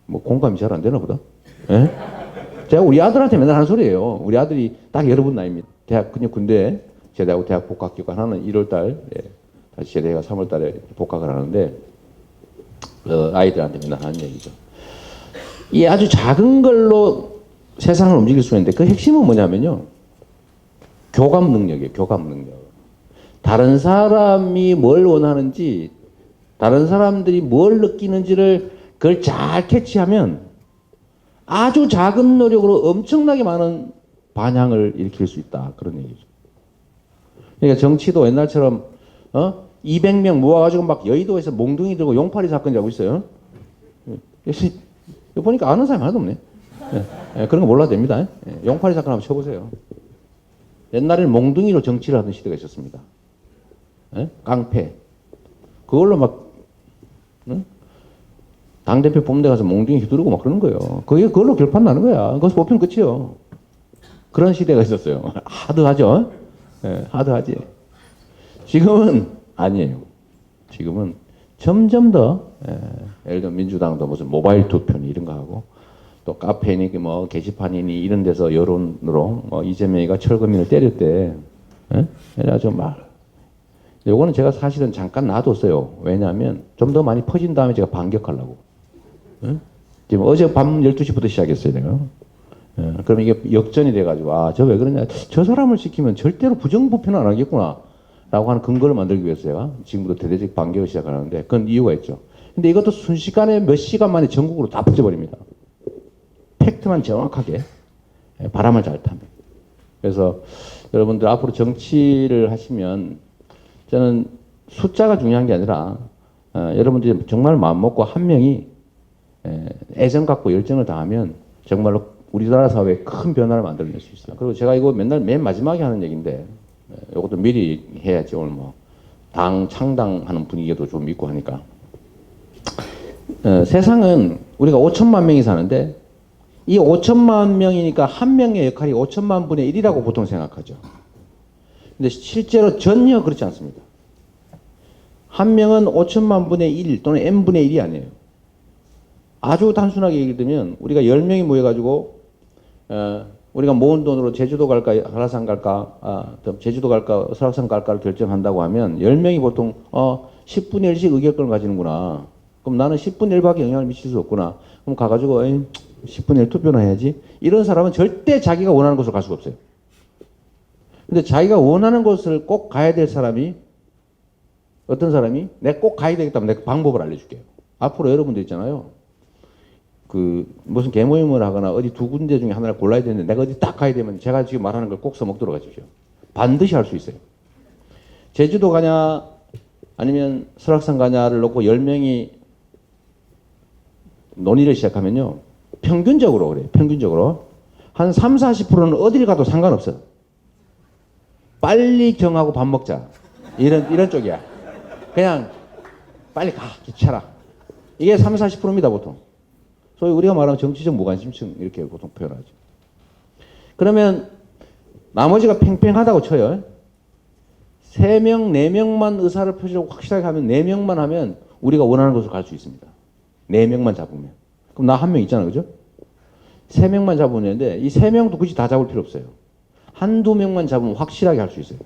뭐 공감이 잘 안 되나 보다. 예? 제가 우리 아들한테 맨날 하는 소리예요. 우리 아들이 딱 여러분 나이입니다. 대학 그냥 군대 제대하고 대학 복학기간 하는 1월달 다시 제대가 3월달에 복학을 하는데 아이들한테 맨날 하는 얘기죠. 이 아주 작은 걸로 세상을 움직일 수 있는데 그 핵심은 뭐냐면요. 교감 능력이에요. 교감 능력. 다른 사람이 뭘 원하는지 다른 사람들이 뭘 느끼는지를 그걸 잘 캐치하면 아주 작은 노력으로 엄청나게 많은 반향을 일으킬 수 있다. 그런 얘기죠. 그러니까 정치도 옛날처럼 200명 모아가지고 막 여의도에서 몽둥이 들고 용팔이 사건 하고 있어요. 이거 보니까 아는 사람이 하나도 없네. 그런 거 몰라도 됩니다. 용팔이 사건 한번 쳐보세요. 옛날에는 몽둥이로 정치를 하던 시대가 있었습니다. 깡패. 그걸로 막 당대표 뽑는 데 가서 몽둥이 휘두르고 막 그러는 거예요. 그걸로 결판 나는 거야. 거기서 뽑히면 끝이요. 그런 시대가 있었어요. 하드하죠? 하드하지. 지금은 아니에요. 지금은 점점 더, 예를 들면 민주당도 무슨 모바일 투표니 이런 거 하고, 또 카페니 뭐 게시판이니 이런 데서 여론으로 이재명이가 철거민을 때렸대. 그래가지고 막, 요거는 제가 사실은 잠깐 놔뒀어요. 왜냐하면 좀 더 많이 퍼진 다음에 제가 반격하려고. 지금 어제 밤 12시부터 시작했어요, 내가. 그럼 이게 역전이 돼가지고, 저 왜 그러냐. 저 사람을 시키면 절대로 부정부패는 안 하겠구나. 라고 하는 근거를 만들기 위해서 제가 지금부터 대대적 반격을 시작하는데, 그건 이유가 있죠. 근데 이것도 순식간에 몇 시간 만에 전국으로 다 퍼져버립니다. 팩트만 정확하게, 바람을 잘 타면. 그래서 여러분들 앞으로 정치를 하시면, 저는 숫자가 중요한 게 아니라, 여러분들이 정말 마음먹고 한 명이 애정 갖고 열정을 다하면 정말로 우리나라 사회에 큰 변화를 만들어낼 수 있어요. 그리고 제가 이거 맨날 맨 마지막에 하는 얘기인데 이것도 미리 해야지. 오늘 뭐 당 창당하는 분위기도 좀 있고 하니까 세상은 우리가 5천만 명이 사는데 이 5천만 명이니까 한 명의 역할이 5천만 분의 1이라고 보통 생각하죠. 근데 실제로 전혀 그렇지 않습니다. 한 명은 5천만 분의 1 또는 n분의 1이 아니에요. 아주 단순하게 얘기를 들면 우리가 10명이 모여가지고 우리가 모은 돈으로 제주도 갈까 설악산 갈까 제주도 갈까 설악산 갈까를 결정한다고 하면 10명이 보통 10분의 1씩 의결권을 가지는구나. 그럼 나는 10분의 1밖에 영향을 미칠 수 없구나. 그럼 가가지고 10분의 1 투표나 해야지. 이런 사람은 절대 자기가 원하는 곳으로 갈 수가 없어요. 근데 자기가 원하는 곳을 꼭 가야 될 사람이 어떤 사람이 내가 꼭 가야 되겠다면 내가 방법을 알려줄게요. 앞으로 여러분들 있잖아요. 그 무슨 개모임을 하거나 어디 두 군데 중에 하나를 골라야 되는데 내가 어디 딱 가야 되면 제가 지금 말하는 걸 꼭 써먹도록 하십시오. 반드시 할 수 있어요. 제주도 가냐 아니면 설악산 가냐를 놓고 10명이 논의를 시작하면요. 평균적으로 그래요. 평균적으로 한 3, 40%는 어딜 가도 상관없어. 빨리 경하고 밥 먹자. 이런 쪽이야. 그냥 빨리 가. 귀찮아. 이게 3, 40%입니다, 보통. 소위 우리가 말하면 정치적 무관심층 이렇게 보통 표현하죠. 그러면 나머지가 팽팽하다고 쳐요. 3명, 4명만 의사를 표시하고 확실하게 하면 4명만 하면 우리가 원하는 곳으로 갈 수 있습니다. 4명만 잡으면. 그럼 나 1명 있잖아, 그죠? 3명만 잡으면 되는데 이 3명도 굳이 다 잡을 필요 없어요. 1, 2명만 잡으면 확실하게 할 수 있어요.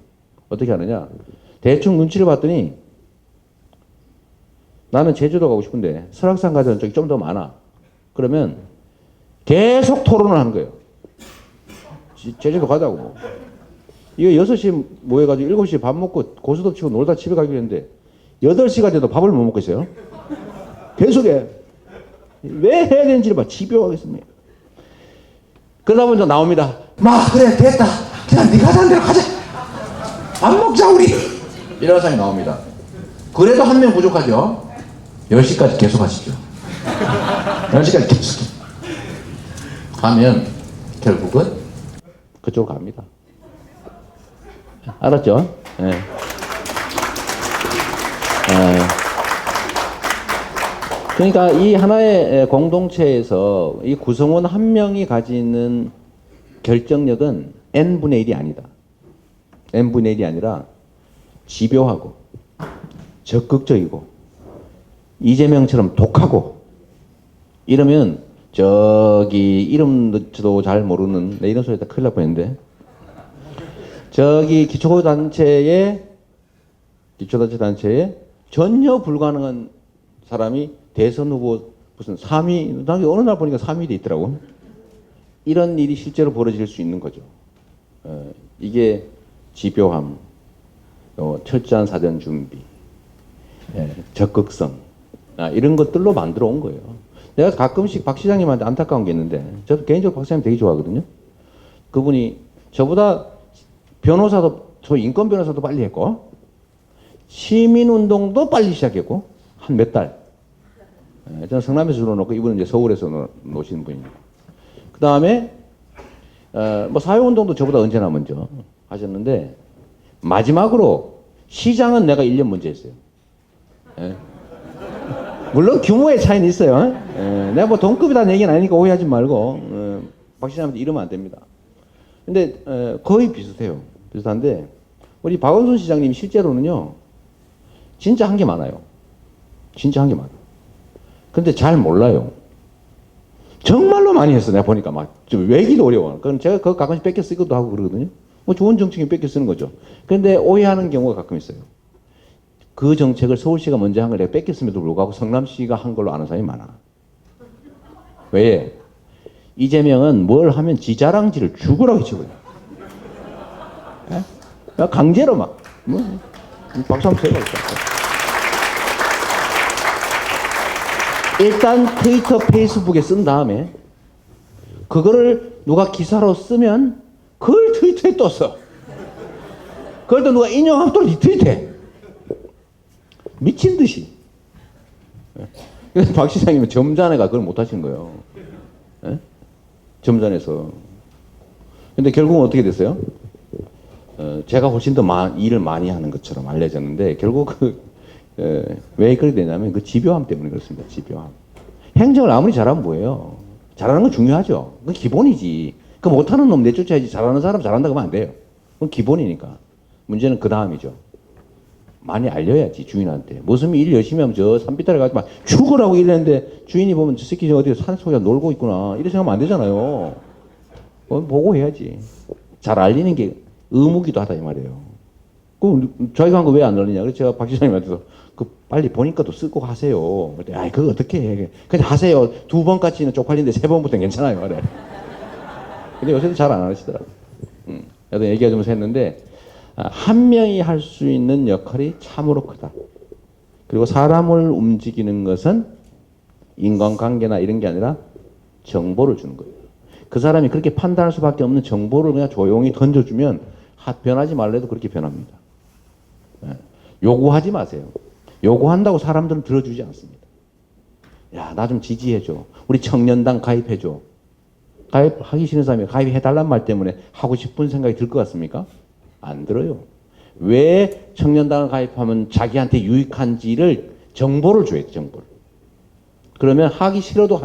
어떻게 하느냐? 대충 눈치를 봤더니 나는 제주도 가고 싶은데 설악산 가자는 쪽이 좀 더 많아. 그러면 계속 토론을 하는 거예요. 제주도 가자고 뭐. 이거 6시에 모여가지고 7시에 밥 먹고 고스톱 치고 놀다 집에 가기로 했는데 8시가 돼도 밥을 못 먹고 있어요. 계속해. 왜 해야 되는지를 막 집요하겠습니다. 그러다 보니까 나옵니다. 마 그래 됐다. 그냥 네가 하자는 대로 가자. 밥 먹자 우리. 이런 사람이 나옵니다. 그래도 1명 부족하죠. 10시까지 계속 하시죠. 10시까지 계속 하면 결국은 그쪽으로 갑니다. 알았죠? 네. 그러니까 이 하나의 공동체에서 이 구성원 1명이 가지는 결정력은 n분의 1이 아니다. n분의 1이 아니라 집요하고 적극적이고 이재명처럼 독하고 이러면 저기 이름도 잘 모르는 내 이런 소리 다 큰일 날 뻔했는데 저기 기초단체에 전혀 불가능한 사람이 대선 후보 무슨 3위, 나중에 어느 날 보니까 3위 돼 있더라고. 이런 일이 실제로 벌어질 수 있는 거죠. 이게 집요함, 철저한 사전 준비, 적극성, 이런 것들로 만들어 온 거예요. 내가 가끔씩 박 시장님한테 안타까운 게 있는데, 저도 개인적으로 박 시장님 되게 좋아하거든요. 그분이 저보다 변호사도, 저 인권 변호사도 빨리 했고, 시민운동도 빨리 시작했고, 한 몇 달. 저는 성남에서 주로 놓고, 이분은 이제 서울에서 놓으시는 분이고. 그 다음에, 뭐 사회운동도 저보다 언제나 먼저 하셨는데, 마지막으로 시장은 내가 1년 먼저 했어요. 물론 규모의 차이는 있어요. 내가 뭐 동급이라는 얘기는 아니니까 오해하지 말고, 박 시장님한테 이러면 안 됩니다. 근데 거의 비슷해요. 비슷한데 우리 박원순 시장님이 실제로는요 진짜 한 게 많아요. 진짜 한 게 많아. 근데 잘 몰라요. 정말로 많이 했어. 내가 보니까 막 외기도 어려워. 그럼 제가 그거 가끔씩 뺏겨 쓰기도 하고 그러거든요. 뭐 좋은 정책이 뺏겨 쓰는 거죠. 그런데 오해하는 경우가 가끔 있어요. 그 정책을 서울시가 먼저 한 걸 내가 뺏겼음에도 불구하고 성남시가 한 걸로 아는 사람이 많아. 왜? 이재명은 뭘 하면 지 자랑질을 죽으라고 치고요. 강제로 막. 박수 한번 쳐봐. 일단 트위터, 페이스북에 쓴 다음에 그거를 누가 기사로 쓰면 그걸 트위터에 또 써. 그걸 또 누가 인용하면 또 리트윗해. 미친 듯이. 그래서 박 시장님은 점잖애가 그걸 못 하신 거예요. 점잖아서. 근데 결국은 어떻게 됐어요? 제가 훨씬 더 일을 많이 하는 것처럼 알려졌는데 결국 왜 그렇게 되냐면 그 집요함 때문에 그렇습니다. 집요함. 행정을 아무리 잘하면 뭐예요? 잘하는 건 중요하죠. 그건 기본이지. 그 못하는 놈 내쫓아야지. 잘하는 사람 잘한다고 하면 안 돼요. 그건 기본이니까. 문제는 그 다음이죠. 많이 알려야지 주인한테. 무슨 일 열심히 하면 저 산비탈에 가서 막 죽으라고 일했는데 주인이 보면 저 새끼 어디 산속에 놀고 있구나 이렇게 생각하면 안 되잖아요. 보고 해야지. 잘 알리는 게 의무기도 하다 이 말이에요. 그럼 저희가 한 거 왜 안 알리냐? 그래서 제가 박 시장님한테도 그 빨리 보니까 또 쓰고 하세요. 그때 아이 그거 어떻게 해? 그냥 하세요. 2번까지는 쪽팔린데 3번부터는 괜찮아요. 그래. 근데 요새도 잘 안 하시더라고. 나도 얘기가 좀 했는데. 한 명이 할 수 있는 역할이 참으로 크다. 그리고 사람을 움직이는 것은 인간관계나 이런 게 아니라 정보를 주는 거예요. 그 사람이 그렇게 판단할 수밖에 없는 정보를 그냥 조용히 던져주면 변하지 말래도 그렇게 변합니다. 예. 요구하지 마세요. 요구한다고 사람들은 들어주지 않습니다. 야, 나 좀 지지해줘. 우리 청년당 가입해줘. 가입하기 싫은 사람이 가입해달란 말 때문에 하고 싶은 생각이 들 것 같습니까? 안 들어요. 왜 청년당을 가입하면 자기한테 유익한지를 정보를 줘야 돼, 정보를. 그러면 하기 싫어도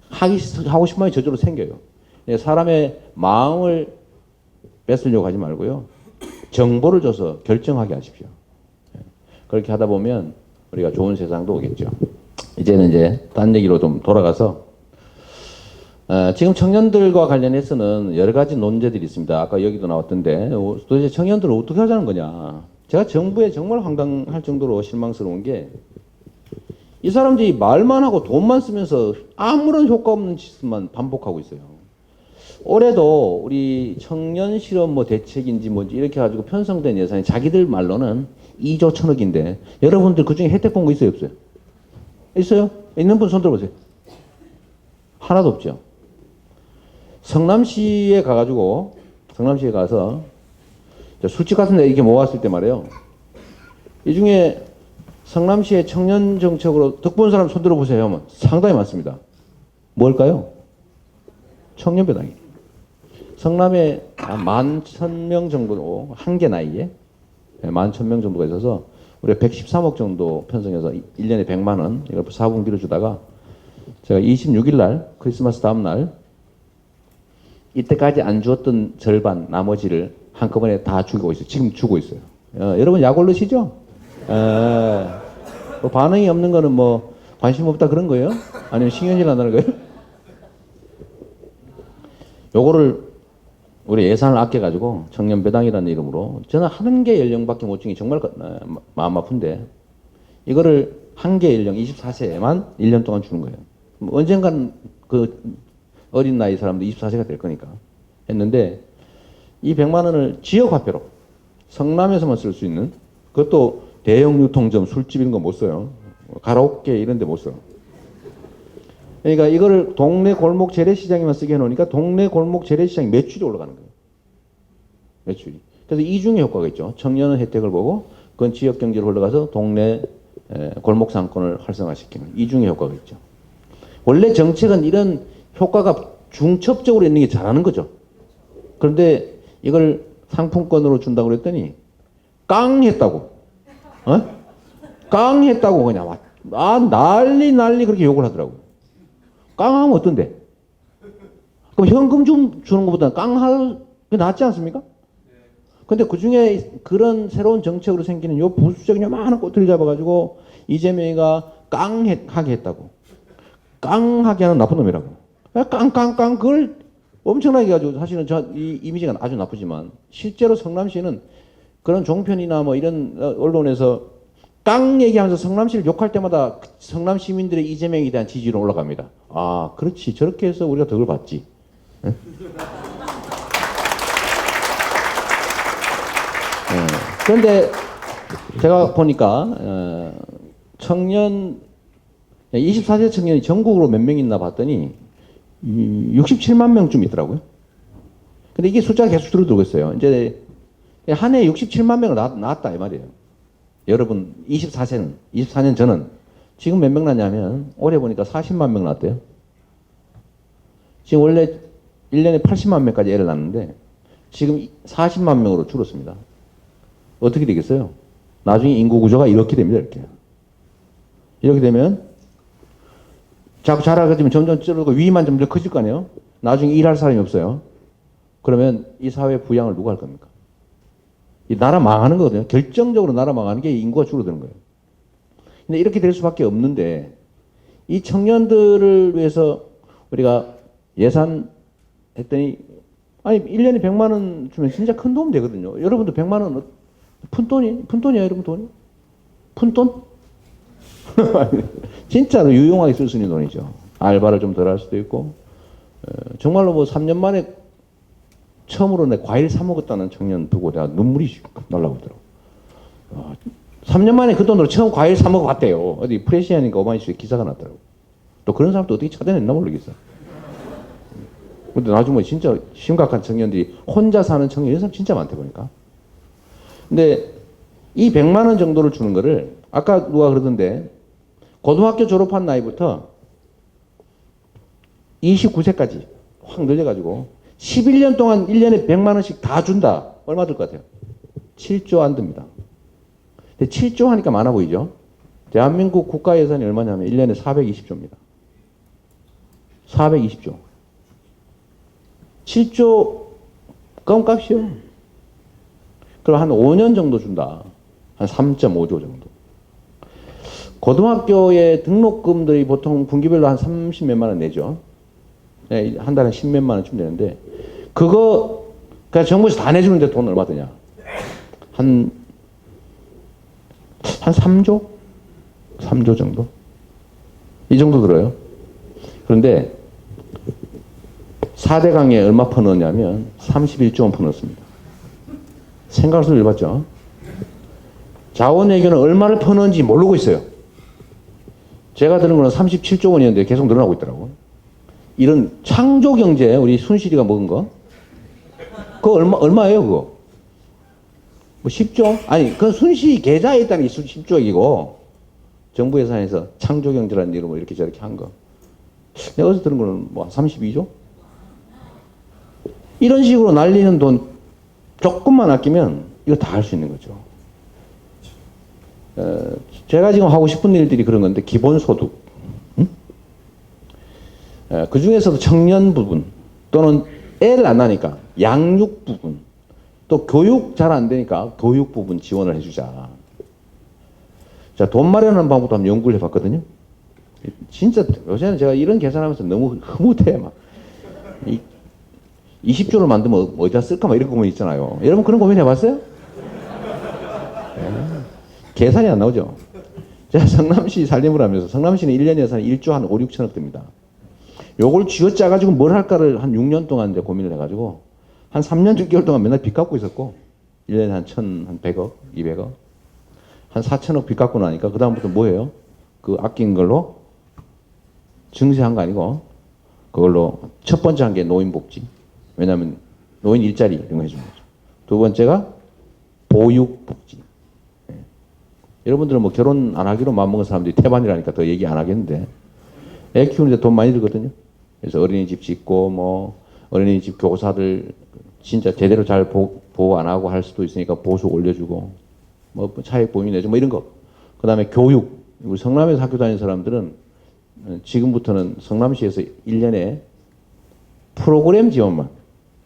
하고 싶은 마음이 저절로 생겨요. 사람의 마음을 뺏으려고 하지 말고요. 정보를 줘서 결정하게 하십시오. 그렇게 하다 보면 우리가 좋은 세상도 오겠죠. 이제 딴 얘기로 좀 돌아가서 지금 청년들과 관련해서는 여러 가지 논제들이 있습니다. 아까 여기도 나왔던데 도대체 청년들을 어떻게 하자는 거냐. 제가 정부에 정말 황당할 정도로 실망스러운 게 이 사람들이 말만 하고 돈만 쓰면서 아무런 효과 없는 짓만 반복하고 있어요. 올해도 우리 청년 실업 대책인지 뭔지 이렇게 가지고 편성된 예산이 자기들 말로는 2조 1천억인데 여러분들 그중에 혜택 본 거 있어요, 없어요? 있어요? 있는 분 손 들어보세요. 하나도 없죠. 성남시에 가서 술집 같은 데 이렇게 모았을 때 말이에요. 이 중에 성남시의 청년 정책으로 득본 사람 손 들어보세요 하면 상당히 많습니다. 뭘까요? 청년배당이. 성남에 한 11,000명 정도, 한개 나이에 11,000명 정도가 있어서 우리가 113억 정도 편성해서 1년에 100만 원 이걸 4분기로 주다가 제가 26일 날 크리스마스 다음 날 이때까지 안 주었던 절반 나머지를 한꺼번에 다 주고 있어요. 지금 주고 있어요. 여러분 약 올르시죠? 반응이 없는 거는 관심 없다 그런 거예요? 아니면 신경질 안 나는 거예요? 요거를 우리 예산을 아껴가지고 청년배당이라는 이름으로 저는 한 개 연령밖에 못 주는 게 정말 마음 아픈데 이거를 한 개 연령 24세에만 1년 동안 주는 거예요. 언젠간 그 어린 나이 사람도 24세가 될 거니까 했는데 이 100만 원을 지역화폐로 성남에서만 쓸 수 있는 그것도 대형 유통점 술집 이런 거 못 써요. 가라오케 이런 데 못 써. 그러니까 이거를 동네 골목 재래시장에만 쓰게 해놓으니까 동네 골목 재래시장 매출이 올라가는 거예요. 매출이. 그래서 이중의 효과가 있죠. 청년은 혜택을 보고 그건 지역 경제로 흘러가서 동네 골목 상권을 활성화시키는 이중의 효과가 있죠. 원래 정책은 이런 효과가 중첩적으로 있는 게 잘하는 거죠. 그런데 이걸 상품권으로 준다고 그랬더니 깡 했다고. 깡 했다고 그냥 난리 그렇게 욕을 하더라고요. 깡하면 어떤데? 그럼 현금 좀 주는 것보다 깡하는 게 낫지 않습니까? 근데 그 중에 그런 새로운 정책으로 생기는 요 부수적인 요만한 꼬투리 잡아가지고 이재명이가 깡하게 했다고. 깡하게 하는 나쁜 놈이라고. 깡 그걸 엄청나게 가지고 사실은 이 이미지가 아주 나쁘지만 실제로 성남시는 그런 종편이나 이런 언론에서 깡 얘기하면서 성남시를 욕할 때마다 성남 시민들의 이재명에 대한 지지율은 올라갑니다. 아, 그렇지. 저렇게 해서 우리가 덕을 봤지. 그런데 제가 보니까 청년 24세 청년이 전국으로 몇 명 있나 봤더니 67만 명쯤 있더라고요. 근데 이게 숫자가 계속 줄어들고 있어요. 이제 한 해에 67만 명을 낳았다 이 말이에요. 여러분 24년 전은 지금 몇 명 낳냐면 올해 보니까 40만 명 낳았대요. 지금 원래 1년에 80만 명까지 애를 낳는데 지금 40만 명으로 줄었습니다. 어떻게 되겠어요? 나중에 인구 구조가 이렇게 됩니다. 이렇게 되면 자꾸 자라가지면 점점 줄어들고 위만 점점 커질 거 아니에요? 나중에 일할 사람이 없어요. 그러면 이 사회 부양을 누가 할 겁니까? 이 나라 망하는 거거든요. 결정적으로 나라 망하는 게 인구가 줄어드는 거예요. 근데 이렇게 될 수밖에 없는데 이 청년들을 위해서 우리가 예산 했더니 아니 1년에 100만 원 주면 진짜 큰 도움 되거든요. 여러분도 100만 원 푼돈이야 여러분 돈이? 푼돈? 진짜로 유용하게 쓸 수 있는 돈이죠. 알바를 좀 덜 할 수도 있고 정말로 3년 만에 처음으로 내 과일 사 먹었다는 청년 보고 내가 눈물이 날라오더라고. 3년 만에 그 돈으로 처음 과일 사 먹어봤대요. 어디 프레시아니까 오마이뉴스에 기사가 났더라고. 또 그런 사람도 어떻게 찾아냈나 모르겠어. 근데 나중에 진짜 심각한 청년들이 혼자 사는 청년 이런 사람 진짜 많대 보니까. 근데 이 100만 원 정도를 주는 거를 아까 누가 그러던데 고등학교 졸업한 나이부터 29세까지 확 늘려가지고 11년 동안 1년에 100만 원씩 다 준다. 얼마 들 것 같아요? 7조 안 듭니다. 근데 7조 하니까 많아 보이죠? 대한민국 국가 예산이 얼마냐면 1년에 420조입니다. 420조. 7조 껌값이요. 그럼 한 5년 정도 준다. 한 3.5조 정도. 고등학교의 등록금들이 보통 분기별로 한 30몇만 원 내죠. 네, 한 달에 10몇만 원쯤 되는데 그거 그냥 정부에서 다 내주는데 돈 얼마 드냐? 한 3조? 3조 정도? 이 정도 들어요. 그런데 4대 강에 얼마 퍼넣었냐면 31조 원 퍼넣었습니다. 생각할 수 해봤죠? 자원외교는 얼마를 퍼넣은지 모르고 있어요. 제가 들은 거는 37조 원이었는데 계속 늘어나고 있더라고. 이런 창조 경제, 우리 순실이가 먹은 거, 그거 얼마예요, 그거? 뭐 10조? 아니, 그건 순실이 계좌에 있다는 게 10조이고, 정부 예산에서 창조 경제라는 이름으로 이렇게 저렇게 한 거. 내가 어디서 들은 거는 뭐 32조? 이런 식으로 날리는 돈 조금만 아끼면 이거 다 할 수 있는 거죠. 제가 지금 하고 싶은 일들이 그런 건데, 기본소득. 그 중에서도 청년 부분, 또는 애를 안 낳으니까 양육 부분, 또 교육 잘 안 되니까 교육 부분 지원을 해주자. 자, 돈 마련하는 방법도 한번 연구를 해봤거든요. 진짜 요새는 제가 이런 계산하면서 너무 흐뭇해. 막 20조를 만들면 어디다 쓸까 막 이런 고민 있잖아요. 여러분 그런 고민 해봤어요? 네. 계산이 안 나오죠. 제가 성남시 살림을 하면서 성남시는 1년 예산이 1조 한 5, 6천억 됩니다. 요걸 쥐어짜가지고 뭘 할까를 한 6년 동안 이제 고민을 해가지고 한 3년 6개월 동안 맨날 빚 갚고 있었고 1년에 한 100억, 200억 한 4천억 빚 갚고 나니까 그 다음부터 뭐예요? 그 아낀 걸로 증세한 거 아니고 그걸로 첫 번째 한 게 노인복지. 왜냐하면 노인 일자리 이런 거 해주는 거죠. 두 번째가 보육복지. 네. 여러분들은 뭐 결혼 안 하기로 마음먹은 사람들이 태반이라니까 더 얘기 안 하겠는데 애 키우는데 돈 많이 들거든요. 그래서 어린이집 짓고 뭐 어린이집 교사들 진짜 제대로 잘 보호 안 하고 할 수도 있으니까 보수 올려주고 뭐 차액 보유 내주고 뭐 이런 거. 그 다음에 교육. 우리 성남에서 학교 다니는 사람들은 지금부터는 성남시에서 1년에 프로그램 지원만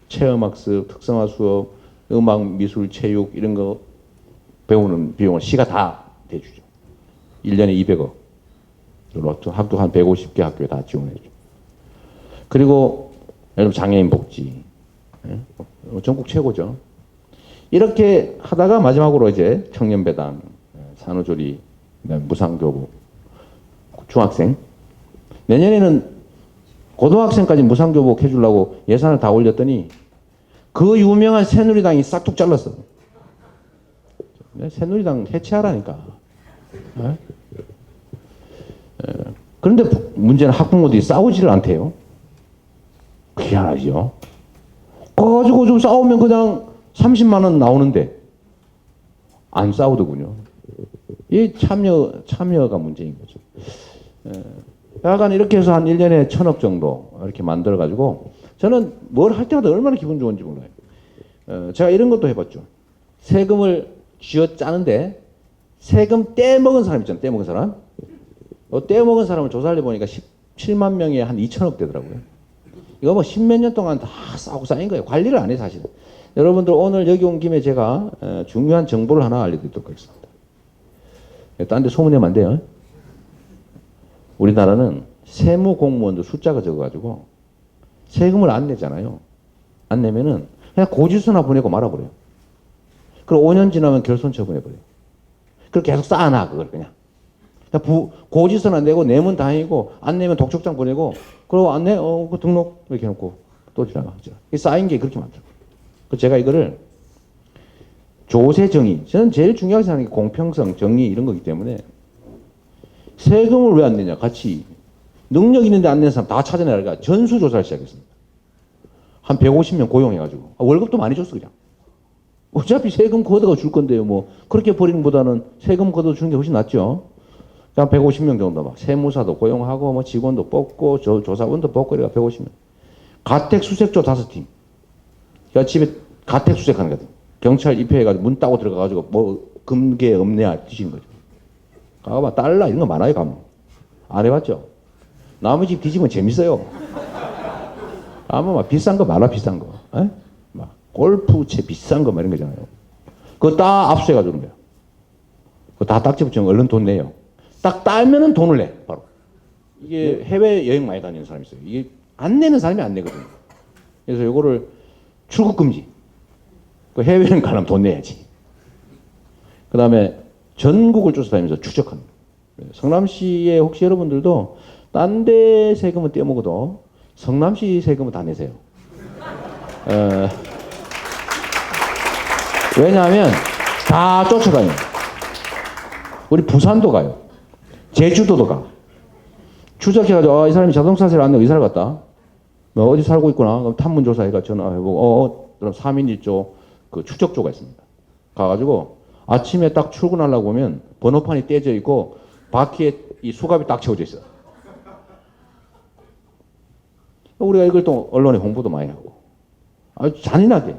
체험학습, 특성화 수업, 음악, 미술, 체육 이런 거 배우는 비용을 시가 다 대주죠. 1년에 200억. 학도 한 150개 학교에 다 지원해줘. 그리고 여러분 장애인 복지. 전국 최고죠. 이렇게 하다가 마지막으로 이제 청년배당, 산후조리, 무상교복, 중학생. 내년에는 고등학생까지 무상교복 해주려고 예산을 다 올렸더니 그 유명한 새누리당이 싹둑 잘랐어. 새누리당 해체하라니까. 그런데 문제는 학부모들이 싸우지를 않대요. 희한하죠. 가지고 좀 싸우면 그냥 30만 원 나오는데 안 싸우더군요. 이 참여가 문제인 거죠. 약간 이렇게 해서 한 1년에 1,000억 정도 이렇게 만들어가지고 저는 뭘 할 때마다 얼마나 기분 좋은지 몰라요. 제가 이런 것도 해봤죠. 세금을 쥐어 짜는데 세금 떼먹은 사람 있잖아요. 떼먹은 사람. 떼먹은 사람을 조사를 해보니까 17만 명에 한 2,000억 되더라고요. 이거 뭐 10몇 년 동안 다 싸고 쌓인 거예요. 관리를 안 해 사실은. 여러분들 오늘 여기 온 김에 제가 중요한 정보를 하나 알려드리도록 하겠습니다. 딴 데 소문내면 안 돼요. 우리나라는 세무 공무원도 숫자가 적어가지고 세금을 안 내잖아요. 안 내면은 그냥 고지서나 보내고 말아버려요. 그리고 5년 지나면 결손 처분해버려요. 그걸 계속 쌓아놔 그걸 그냥. 고지서나 내고 내면 다행이고 안 내면 독촉장 보내고 그리고 안 내? 그 등록 이렇게 해놓고 또 지나가죠. 이 쌓인 게 그렇게 많더라고요. 그래서 제가 이거를 조세 정의, 저는 제일 중요하게 생각하는 게 공평성, 정의 이런 거기 때문에 세금을 왜 안 내냐 같이 능력 있는데 안 내는 사람 다 찾아내라니까 전수조사를 시작했습니다. 한 150명 고용해가지고 월급도 많이 줬어 그냥. 어차피 세금 걷어가 줄 건데요. 뭐 그렇게 버리는 보다는 세금 걷어 주는 게 훨씬 낫죠. 한 150명 정도 막 세무사도 고용하고 뭐 직원도 뽑고 조사원도 뽑고 이래가 150명. 가택 수색조 5팀. 그러니까 집에 가택 수색하는 거거든. 경찰 입회해가지고 문 따고 들어가가지고 뭐 금괴 없냐 뒤지는 거죠. 가봐 달러 이런 거 많아요 가면. 안 해봤죠? 남의 집 뒤지면 재밌어요. 아마 막 비싼 거 많아 비싼 거. 에? 막 골프채 비싼 거 막 이런 거잖아요. 그거 다 압수해가지고 그런 거야. 그거 다 딱지 붙이면 얼른 돈 내요. 딱 따면은 돈을 내 바로. 이게 해외 여행 많이 다니는 사람이 있어요. 이게 안 내는 사람이 안 내거든요. 그래서 요거를 출국 금지. 그 해외여행 가려면 돈 내야지. 그 다음에 전국을 쫓아다니면서 추적합니다. 성남시에 혹시 여러분들도 딴 데 세금은 떼먹어도 성남시 세금은 다 내세요. 왜냐하면 다 쫓아다녀요. 우리 부산도 가요. 제주도도 가. 추적해가지고 이 사람이 자동차 세를 안 내고 이사를 갔다. 뭐 어디 살고 있구나. 그럼 탐문조사해가 전화해보고 그럼 3인 1조 그 추적조가 있습니다. 가가지고 아침에 딱 출근하려고 보면 번호판이 떼져 있고 바퀴에 이 수갑이 딱 채워져 있어. 우리가 이걸 또 언론에 홍보도 많이 하고 아주 잔인하게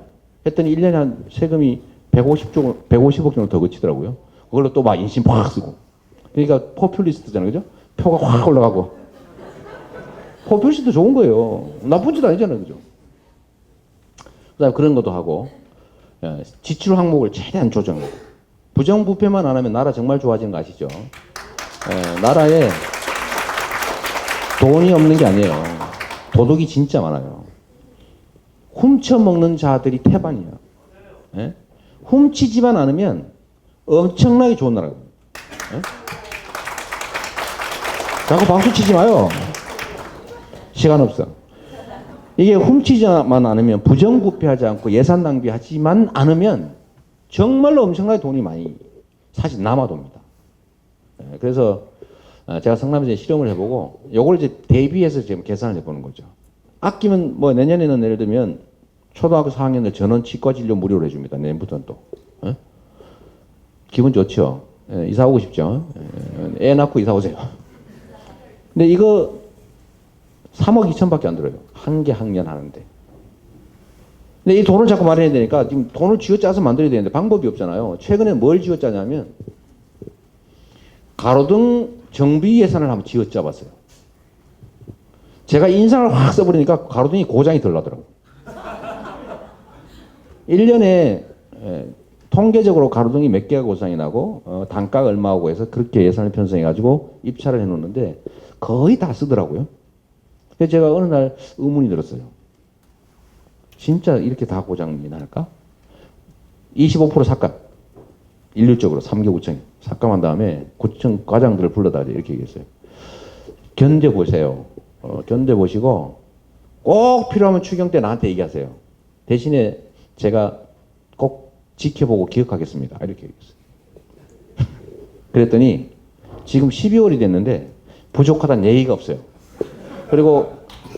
했더니 1년에 한 세금이 150억 정도 더 거치더라고요. 그걸로 또 막 인심 팍 쓰고. 그러니까 포퓰리스트잖아요. 그죠? 표가 확 올라가고. 포퓰리스트 좋은 거예요. 나쁜 짓 아니잖아요. 그죠? 그 다음에 그런 것도 하고 지출 항목을 최대한 조정하고 부정부패만 안 하면 나라 정말 좋아지는 거 아시죠? 나라에 돈이 없는 게 아니에요. 도둑이 진짜 많아요. 훔쳐먹는 자들이 태반이에요. 예? 훔치지만 않으면 엄청나게 좋은 나라거든요. 예? 자꾸 박수 치지 마요. 시간 없어. 이게 훔치지만 않으면 부정부패하지 않고 예산 낭비하지만 않으면 정말로 엄청나게 돈이 많이 사실 남아돕니다. 예, 그래서 제가 성남시에 실험을 해보고 요걸 이제 대비해서 지금 계산을 해보는 거죠. 아끼면 뭐 내년에는 예를 들면 초등학교 4학년들 전원 치과 진료 무료로 해줍니다. 내년부터는 또. 예? 기분 좋죠. 예, 이사 오고 싶죠. 예, 애 낳고 이사 오세요. 근데 이거 3억 2천밖에 안 들어요. 한 개 학년 하는데. 근데 이 돈을 자꾸 마련해야 되니까 지금 돈을 쥐어짜서 만들어야 되는데 방법이 없잖아요. 최근에 뭘 쥐어짜냐면 가로등 정비 예산을 한번 쥐어짜봤어요. 제가 인상을 확 써버리니까 가로등이 고장이 덜 나더라고요. 1년에 통계적으로 가로등이 몇 개가 고장이 나고 단가가 얼마하고 해서 그렇게 예산을 편성해가지고 입찰을 해놓는데 거의 다 쓰더라고요. 그래서 제가 어느 날 의문이 들었어요. 진짜 이렇게 다 고장이 날까? 25% 삭감. 일률적으로 3개 구청에 삭감한 다음에 구청 과장들을 불러다 이렇게 얘기했어요. 견뎌보세요. 견뎌보시고 꼭 필요하면 추경 때 나한테 얘기하세요. 대신에 제가 꼭 지켜보고 기억하겠습니다. 이렇게 얘기했어요. 그랬더니 지금 12월이 됐는데 부족하다는 얘기가 없어요. 그리고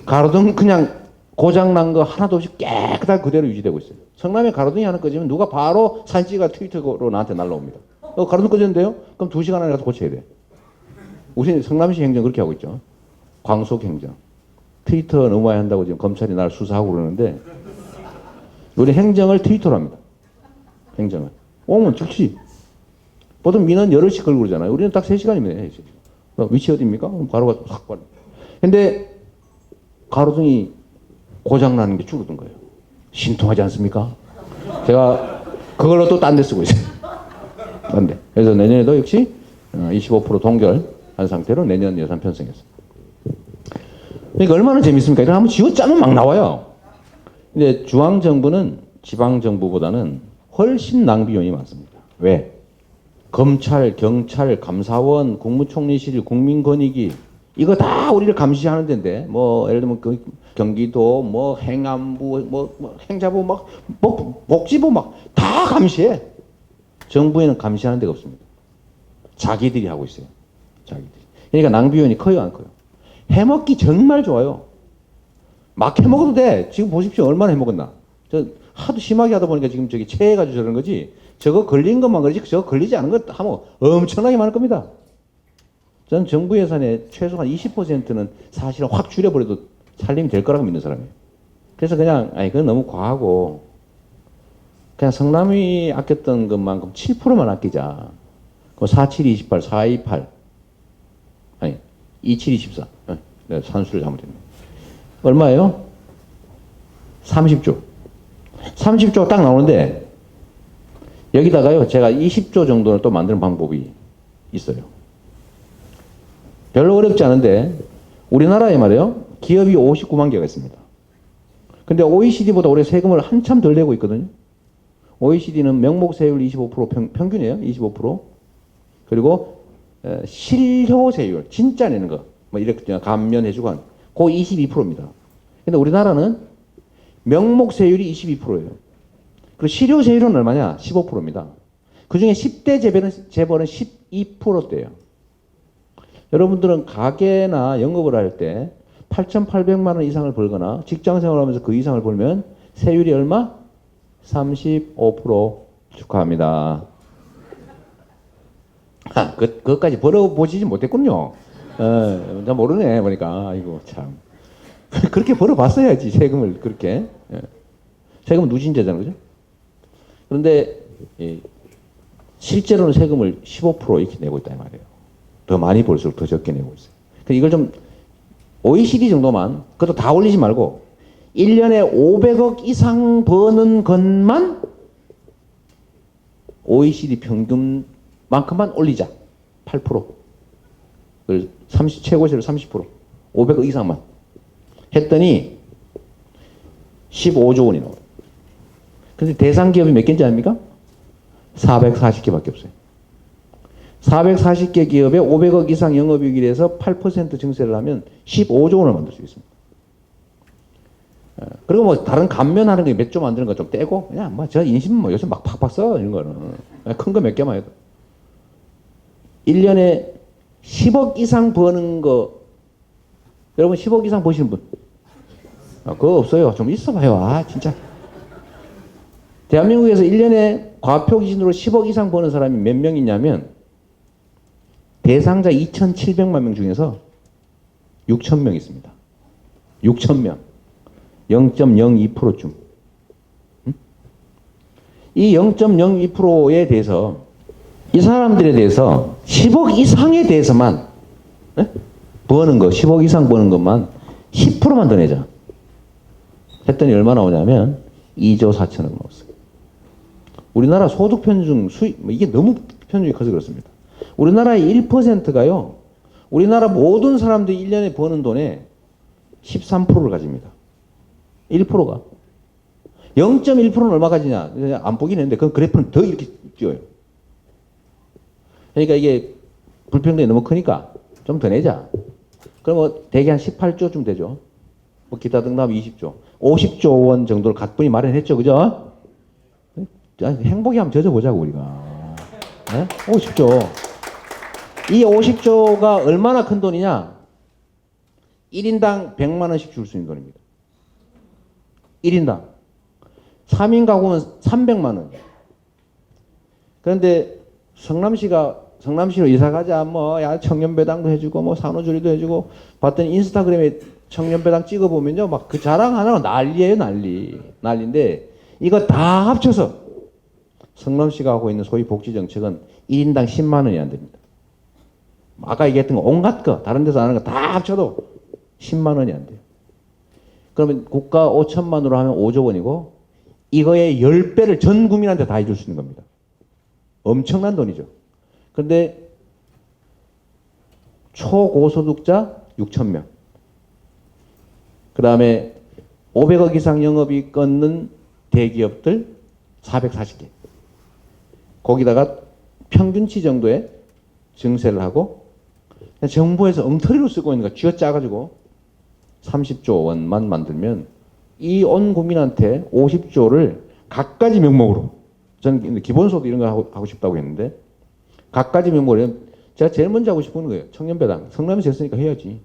가로등 그냥 고장난 거 하나도 없이 깨끗하게 그대로 유지되고 있어요. 성남에 가로등이 하나 꺼지면 누가 바로 사진 찍어 트위터로 나한테 날라옵니다. 가로등 꺼졌는데요? 그럼 2시간 안에 가서 고쳐야 돼. 우선 성남시 행정 그렇게 하고 있죠. 광속 행정. 트위터 넘어야 한다고 지금 검찰이 날 수사하고 그러는데 우리 행정을 트위터로 합니다. 행정을. 오면 즉시. 보통 민원 여럿씩 걸고 그러잖아요. 우리는 딱 3시간이면 해야지. 위치 어디입니까? 그럼 바로 가서 확 빨리. 근데 가로등이 고장나는 게 줄어든 거예요. 신통하지 않습니까? 제가 그걸로 또 딴 데 쓰고 있어요. 딴 데. 그래서 내년에도 역시 25% 동결한 상태로 내년 예산 편성했어요. 그러니까 얼마나 재밌습니까? 이거 한번 쥐어짜면 막 나와요. 근데 중앙정부는 지방정부보다는 훨씬 낭비 요인이 많습니다. 왜? 검찰, 경찰, 감사원, 국무총리실, 국민권익위 이거 다 우리를 감시하는 데인데 뭐 예를 들면 그 경기도 뭐 행안부 뭐 행자부 막 뭐 복지부 막 다 감시해. 정부에는 감시하는 데가 없습니다. 자기들이 하고 있어요. 자기들이. 그러니까 낭비 요인이 커요, 안 커요? 해먹기 정말 좋아요. 막 해먹어도 돼. 지금 보십시오. 얼마나 해먹었나. 저 하도 심하게 하다 보니까 지금 저기 체해가지고 저러는 거지. 저거 걸린 것만 그러지 저거 걸리지 않은 것 하면 엄청나게 많을 겁니다. 저는 정부 예산의 최소 한 20%는 사실은 확 줄여버려도 살림이 될 거라고 믿는 사람이에요. 그래서 그냥 아니 그건 너무 과하고 그냥 성남이 아꼈던 것만큼 7%만 아끼자. 그 4728, 428 아니 2724 내가 산수를 잘못했네. 얼마예요? 30조. 30조가 딱 나오는데 여기다가요 제가 20조 정도는 또 만드는 방법이 있어요. 별로 어렵지 않은데 우리나라에 말이에요 기업이 59만 개가 있습니다. 근데 OECD보다 올해 세금을 한참 덜 내고 있거든요. OECD는 명목세율 25% 평균이에요. 25%. 그리고 실효세율 진짜 내는 거 뭐 이렇게 감면해주고 한 그 22%입니다. 근데 우리나라는 명목세율이 22%예요. 그리고 실효세율은 얼마냐? 15%입니다. 그중에 10대 재벌은 12%대예요. 여러분들은 가게나 영업을 할 때 8,800만 원 이상을 벌거나 직장 생활하면서 그 이상을 벌면 세율이 얼마? 35% 축하합니다. 그것까지 벌어보시지 못했군요. 나 모르네 보니까. 아이고 참. 그렇게 벌어봤어야지 세금을 그렇게. 세금은 누진제잖아요, 그죠? 그런데 실제로는 세금을 15% 이렇게 내고 있다 이 말이에요. 더 많이 벌수록 더 적게 내고 있어요. 그러니까 이걸 좀 OECD 정도만 그것도 다 올리지 말고 1년에 500억 이상 버는 것만 OECD 평균만큼만 올리자. 8%. 최고세율 30%. 500억 이상만. 했더니 15조 원이 나와요. 근데 대상 기업이 몇 개인지 아닙니까? 440개밖에 없어요. 440개 기업에 500억 이상 영업이익이 돼서 8% 증세를 하면 15조 원을 만들 수 있습니다. 그리고 뭐 다른 감면하는 게 몇 조 만드는 거 좀 떼고 그냥 뭐 저 인심 뭐 요즘 막 팍팍 써 이런 거는 큰 거 몇 개만 해도 1년에 10억 이상 버는 거 여러분 10억 이상 버시는 분 그거 없어요. 좀 있어봐요. 아 진짜 대한민국에서 1년에 과표 기준으로 10억 이상 버는 사람이 몇 명 있냐면 대상자 2,700만 명 중에서 6,000명 있습니다. 6,000명. 0.02%쯤. 이 0.02%에 대해서 이 사람들에 대해서 10억 이상에 대해서만 버는 거 10억 이상 버는 것만 10%만 더 내자. 했더니 얼마 나오냐면 2조 4천억 나왔어요. 우리나라 소득 편중 수익 이게 너무 편중이 커서 그렇습니다. 우리나라의 1%가요. 우리나라 모든 사람들이 1년에 버는 돈의 13%를 가집니다. 1%가. 0.1%는 얼마 가지냐? 안 보긴 했는데 그 그래프는 더 이렇게 띄어요. 그러니까 이게 불평등이 너무 크니까 좀 더 내자. 그러면 대개 한 18조쯤 되죠. 뭐 기타 등등 20조. 50조 원 정도를 각분이 마련했죠. 그죠? 행복이 한번 젖어보자고 우리가. 네? 50조. 이 50조가 얼마나 큰 돈이냐? 1인당 100만 원씩 줄 수 있는 돈입니다. 1인당. 3인 가구는 300만 원. 그런데 성남시로 이사 가자, 뭐, 야, 청년배당도 해주고, 뭐, 산후조리도 해주고, 봤더니 인스타그램에 청년배당 찍어보면요, 막 그 자랑 하나가 난리예요, 난리. 난리인데, 이거 다 합쳐서 성남시가 하고 있는 소위 복지정책은 1인당 10만 원이 안 됩니다. 아까 얘기했던 거, 온갖 거, 다른 데서 하는 거 다 합쳐도 10만 원이 안 돼요. 그러면 국가 5천만으로 하면 5조 원이고, 이거의 10배를 전 국민한테 다 해줄 수 있는 겁니다. 엄청난 돈이죠. 그런데 초고소득자 6,000명. 그 다음에 500억 이상 영업이익 끊는 대기업들 440개. 거기다가 평균치 정도의 증세를 하고 정부에서 엉터리로 쓰고 있는 거 쥐어짜가지고 30조 원만 만들면 이 온 국민한테 50조를 각가지 명목으로 저는 기본소득 이런 거 하고 싶다고 했는데 각가지 명목으로 제가 제일 먼저 하고 싶은 거예요. 청년배당. 성남에서 했으니까 해야지.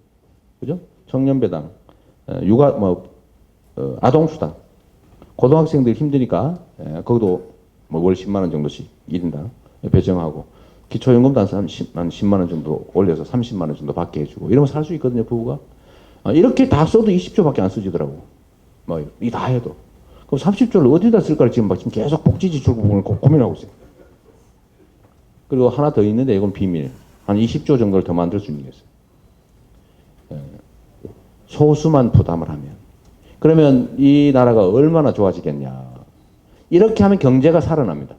그죠? 청년배당. 육아 뭐 아동수당. 고등학생들 힘드니까 거기도 뭐 월 10만 원 정도씩 1인당 배정하고 기초연금도 한 10만 원 정도 올려서 30만 원 정도 받게 해주고 이러면 살 수 있거든요, 부부가. 이렇게 다 써도 20조밖에 안 쓰지더라고. 뭐 이 다 해도. 그럼 30조를 어디다 쓸까를 지금 계속 복지지출 부분을 고민하고 있어요. 그리고 하나 더 있는데 이건 비밀. 한 20조 정도를 더 만들 수 있는 게 있어요. 소수만 부담을 하면. 그러면 이 나라가 얼마나 좋아지겠냐. 이렇게 하면 경제가 살아납니다.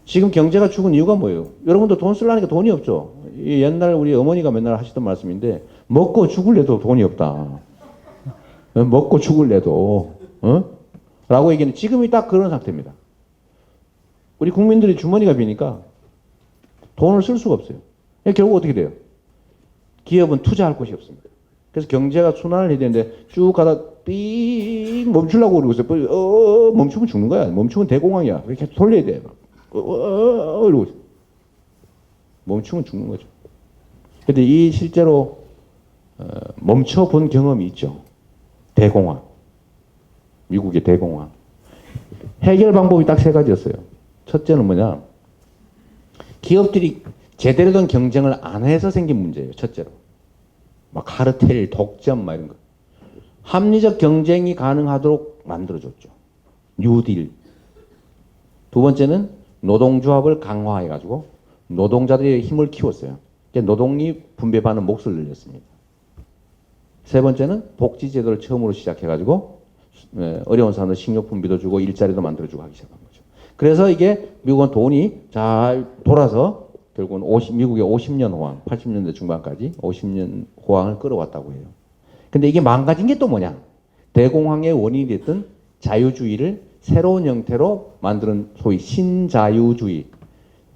지금 경제가 죽은 이유가 뭐예요? 여러분도 돈 쓰려니까 돈이 없죠. 옛날 우리 어머니가 맨날 하시던 말씀인데 먹고 죽을래도 돈이 없다. 먹고 죽을래도 라고 얘기는 지금이 딱 그런 상태입니다. 우리 국민들이 주머니가 비니까 돈을 쓸 수가 없어요. 결국 어떻게 돼요? 기업은 투자할 곳이 없습니다. 그래서 경제가 순환을 해야 되는데 쭉 가다 삑 멈추려고 그러고 있어요. 멈추면 죽는 거야. 멈추면 대공황이야. 이렇게 돌려야 돼. 이러고 있어요. 멈추면 죽는 거죠. 근데 이 실제로 멈춰본 경험이 있죠. 대공황. 미국의 대공황. 해결 방법이 딱 3가지였어요. 첫째는 뭐냐? 기업들이 제대로 된 경쟁을 안 해서 생긴 문제예요. 첫째로. 막 카르텔, 독점 막 이런 거. 합리적 경쟁이 가능하도록 만들어줬죠. 뉴딜. 두 번째는 노동조합을 강화해가지고 노동자들의 힘을 키웠어요. 노동이 분배받는 몫을 늘렸습니다. 세 번째는 복지제도를 처음으로 시작해가지고 어려운 사람들 식료품비도 주고 일자리도 만들어주고 하기 시작한 거죠. 그래서 이게 미국은 돈이 잘 돌아서 결국은 미국의 50년 호황, 80년대 중반까지 50년 호황을 끌어왔다고 해요. 근데 이게 망가진 게 또 뭐냐? 대공황의 원인이 됐던 자유주의를 새로운 형태로 만드는 소위 신자유주의.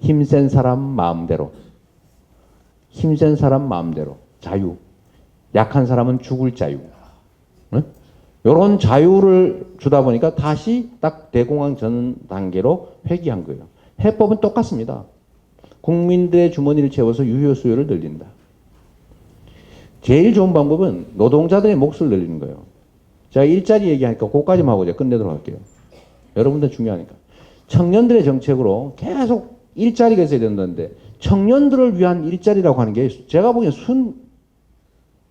힘센 사람 마음대로. 힘센 사람 마음대로. 자유. 약한 사람은 죽을 자유. 이런 자유를 주다 보니까 다시 딱 대공황 전 단계로 회귀한 거예요. 해법은 똑같습니다. 국민들의 주머니를 채워서 유효 수요를 늘린다. 제일 좋은 방법은 노동자들의 몫을 늘리는 거예요. 제가 일자리 얘기하니까 그거까지만 하고 제가 끝내도록 할게요. 여러분들 중요하니까. 청년들의 정책으로 계속 일자리가 있어야 된다는데 청년들을 위한 일자리라고 하는 게 제가 보기엔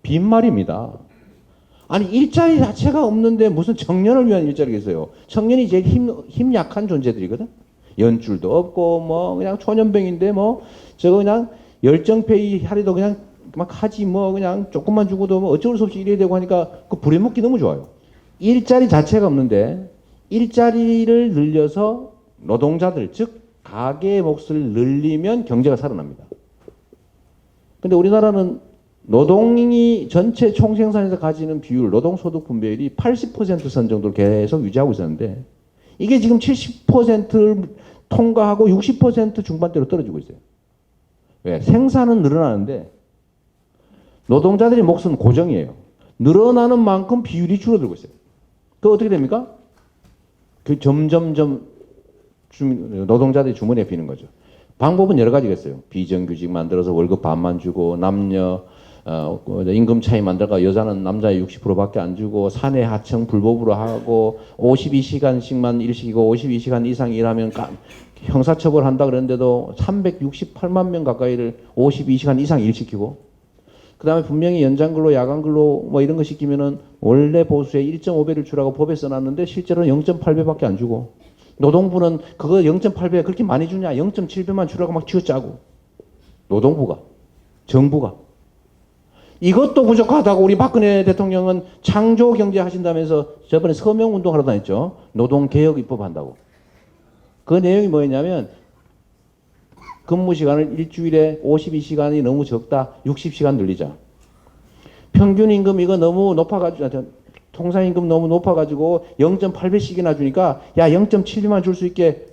빈말입니다. 아니 일자리 자체가 없는데 무슨 청년을 위한 일자리가 있어요. 청년이 제일 힘 약한 존재들이거든. 연줄도 없고 뭐 그냥 초년병인데 뭐 저거 그냥 열정페이 하리도 그냥 막 하지 뭐 그냥 조금만 주고도 뭐 어쩔 수 없이 이래야 되고 하니까 그 부려먹기 너무 좋아요. 일자리 자체가 없는데 일자리를 늘려서 노동자들 즉 가계의 몫을 늘리면 경제가 살아납니다. 근데 우리나라는 노동이 전체 총생산에서 가지는 비율, 노동소득 분배율이 80% 선 정도를 계속 유지하고 있었는데 이게 지금 70%를 통과하고 60% 중반대로 떨어지고 있어요. 왜? 생산은 늘어나는데 노동자들의 몫은 고정이에요. 늘어나는 만큼 비율이 줄어들고 있어요. 그 어떻게 됩니까? 그 점점점 노동자들이 주머니에 비는 거죠. 방법은 여러 가지가 있어요. 비정규직 만들어서 월급 반만 주고 남녀 임금 차이 만들어가 여자는 남자의 60%밖에 안 주고 사내 하청 불법으로 하고 52시간씩만 일시키고 52시간 이상 일하면 형사처벌 한다 그랬는데도 368만 명 가까이를 52시간 이상 일시키고 그 다음에 분명히 연장근로 야간근로 뭐 이런 거 시키면은 원래 보수의 1.5배를 주라고 법에 써놨는데 실제로는 0.8배밖에 안 주고 노동부는 그거 0.8배 그렇게 많이 주냐 0.7배만 주라고 막 쥐어짜고 노동부가 정부가 이것도 부족하다고 우리 박근혜 대통령은 창조 경제 하신다면서 저번에 서명 운동하러 다녔죠. 노동개혁 입법한다고. 그 내용이 뭐였냐면 근무 시간을 일주일에 52시간이 너무 적다. 60시간 늘리자. 평균 임금 이거 너무 높아가지고 통상임금 너무 높아가지고 0.8배씩이나 주니까 야 0.7배만 줄 수 있게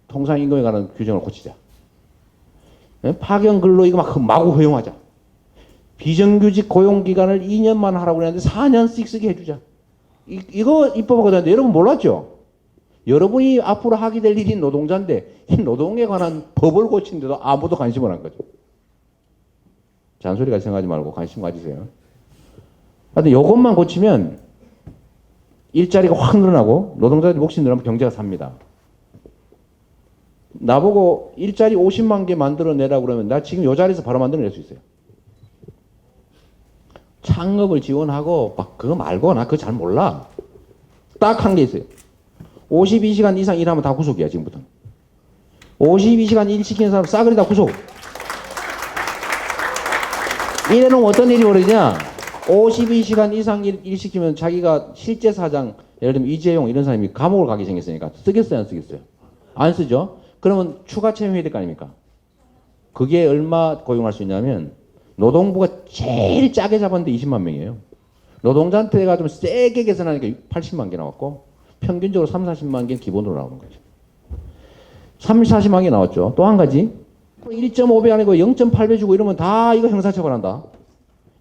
통상임금에 관한 규정을 고치자. 파견 근로 이거 막 마구 허용하자. 비정규직 고용기간을 2년만 하라고 그랬는데 4년씩 쓰게 해주자. 이거 입법하거든요. 여러분 몰랐죠? 여러분이 앞으로 하게 될 일이 노동자인데 이 노동에 관한 법을 고치는데도 아무도 관심을 안 가죠. 잔소리가 생각하지 말고 관심 가지세요. 하여튼 이것만 고치면 일자리가 확 늘어나고 노동자들이 몫이 늘어나면 경제가 삽니다. 나보고 일자리 50만 개 만들어내라고 그러면 나 지금 이 자리에서 바로 만들어낼 수 있어요. 창업을 지원하고 막 그거 말고 나 그거 잘 몰라. 딱 한 게 있어요. 52시간 이상 일하면 다 구속이야 지금부터는. 52시간 일 시키는 사람 싸그리 다 구속. 이래놓으면 어떤 일이 벌어지냐. 52시간 이상 일 시키면 자기가 실제 사장, 예를 들면 이재용 이런 사람이 감옥을 가게 생겼으니까 쓰겠어요 안 쓰겠어요? 안 쓰죠. 그러면 추가 채용해야 될 거 아닙니까? 그게 얼마 고용할 수 있냐면 노동부가 제일 짜게 잡았는데 20만 명이에요. 노동자한테가 좀 세게 계산하니까 80만 개 나왔고 평균적으로 3, 40만 개는 기본으로 나오는 거죠. 3, 40만 개 나왔죠. 또 한 가지 1.5배 아니고 0.8배 주고 이러면 다 이거 형사처벌한다.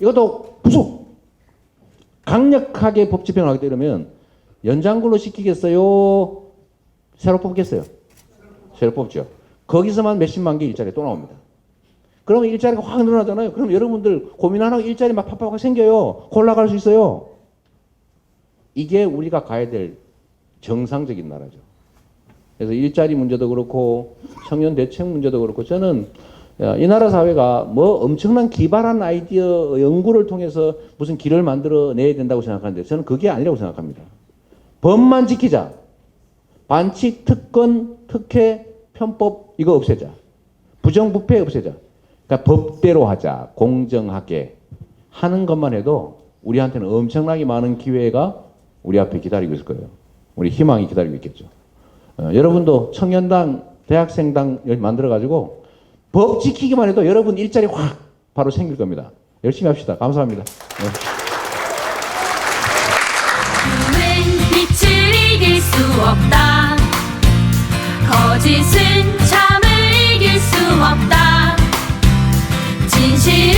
이것도 구속. 강력하게 법 집행을 하게 되면 연장근로 시키겠어요? 새로 뽑겠어요? 새로 뽑죠. 거기서만 몇십만 개 일자리 또 나옵니다. 그러면 일자리가 확 늘어나잖아요. 그럼 여러분들 고민 안 하고 일자리 막 팍팍 생겨요. 골라갈 수 있어요. 이게 우리가 가야 될 정상적인 나라죠. 그래서 일자리 문제도 그렇고 청년 대책 문제도 그렇고 저는 이 나라 사회가 뭐 엄청난 기발한 아이디어 연구를 통해서 무슨 길을 만들어내야 된다고 생각하는데 저는 그게 아니라고 생각합니다. 법만 지키자. 반칙, 특권, 특혜, 편법 이거 없애자. 부정부패 없애자. 그러니까 법대로 하자. 공정하게 하는 것만 해도 우리한테는 엄청나게 많은 기회가 우리 앞에 기다리고 있을 거예요. 우리 희망이 기다리고 있겠죠. 여러분도 청년당, 대학생당 만들어가지고 법 지키기만 해도 여러분 일자리 확 바로 생길 겁니다. 열심히 합시다. 감사합니다. 네. 빛을 이길 수 없다. 거짓은 참을 이길 수 없다. 진실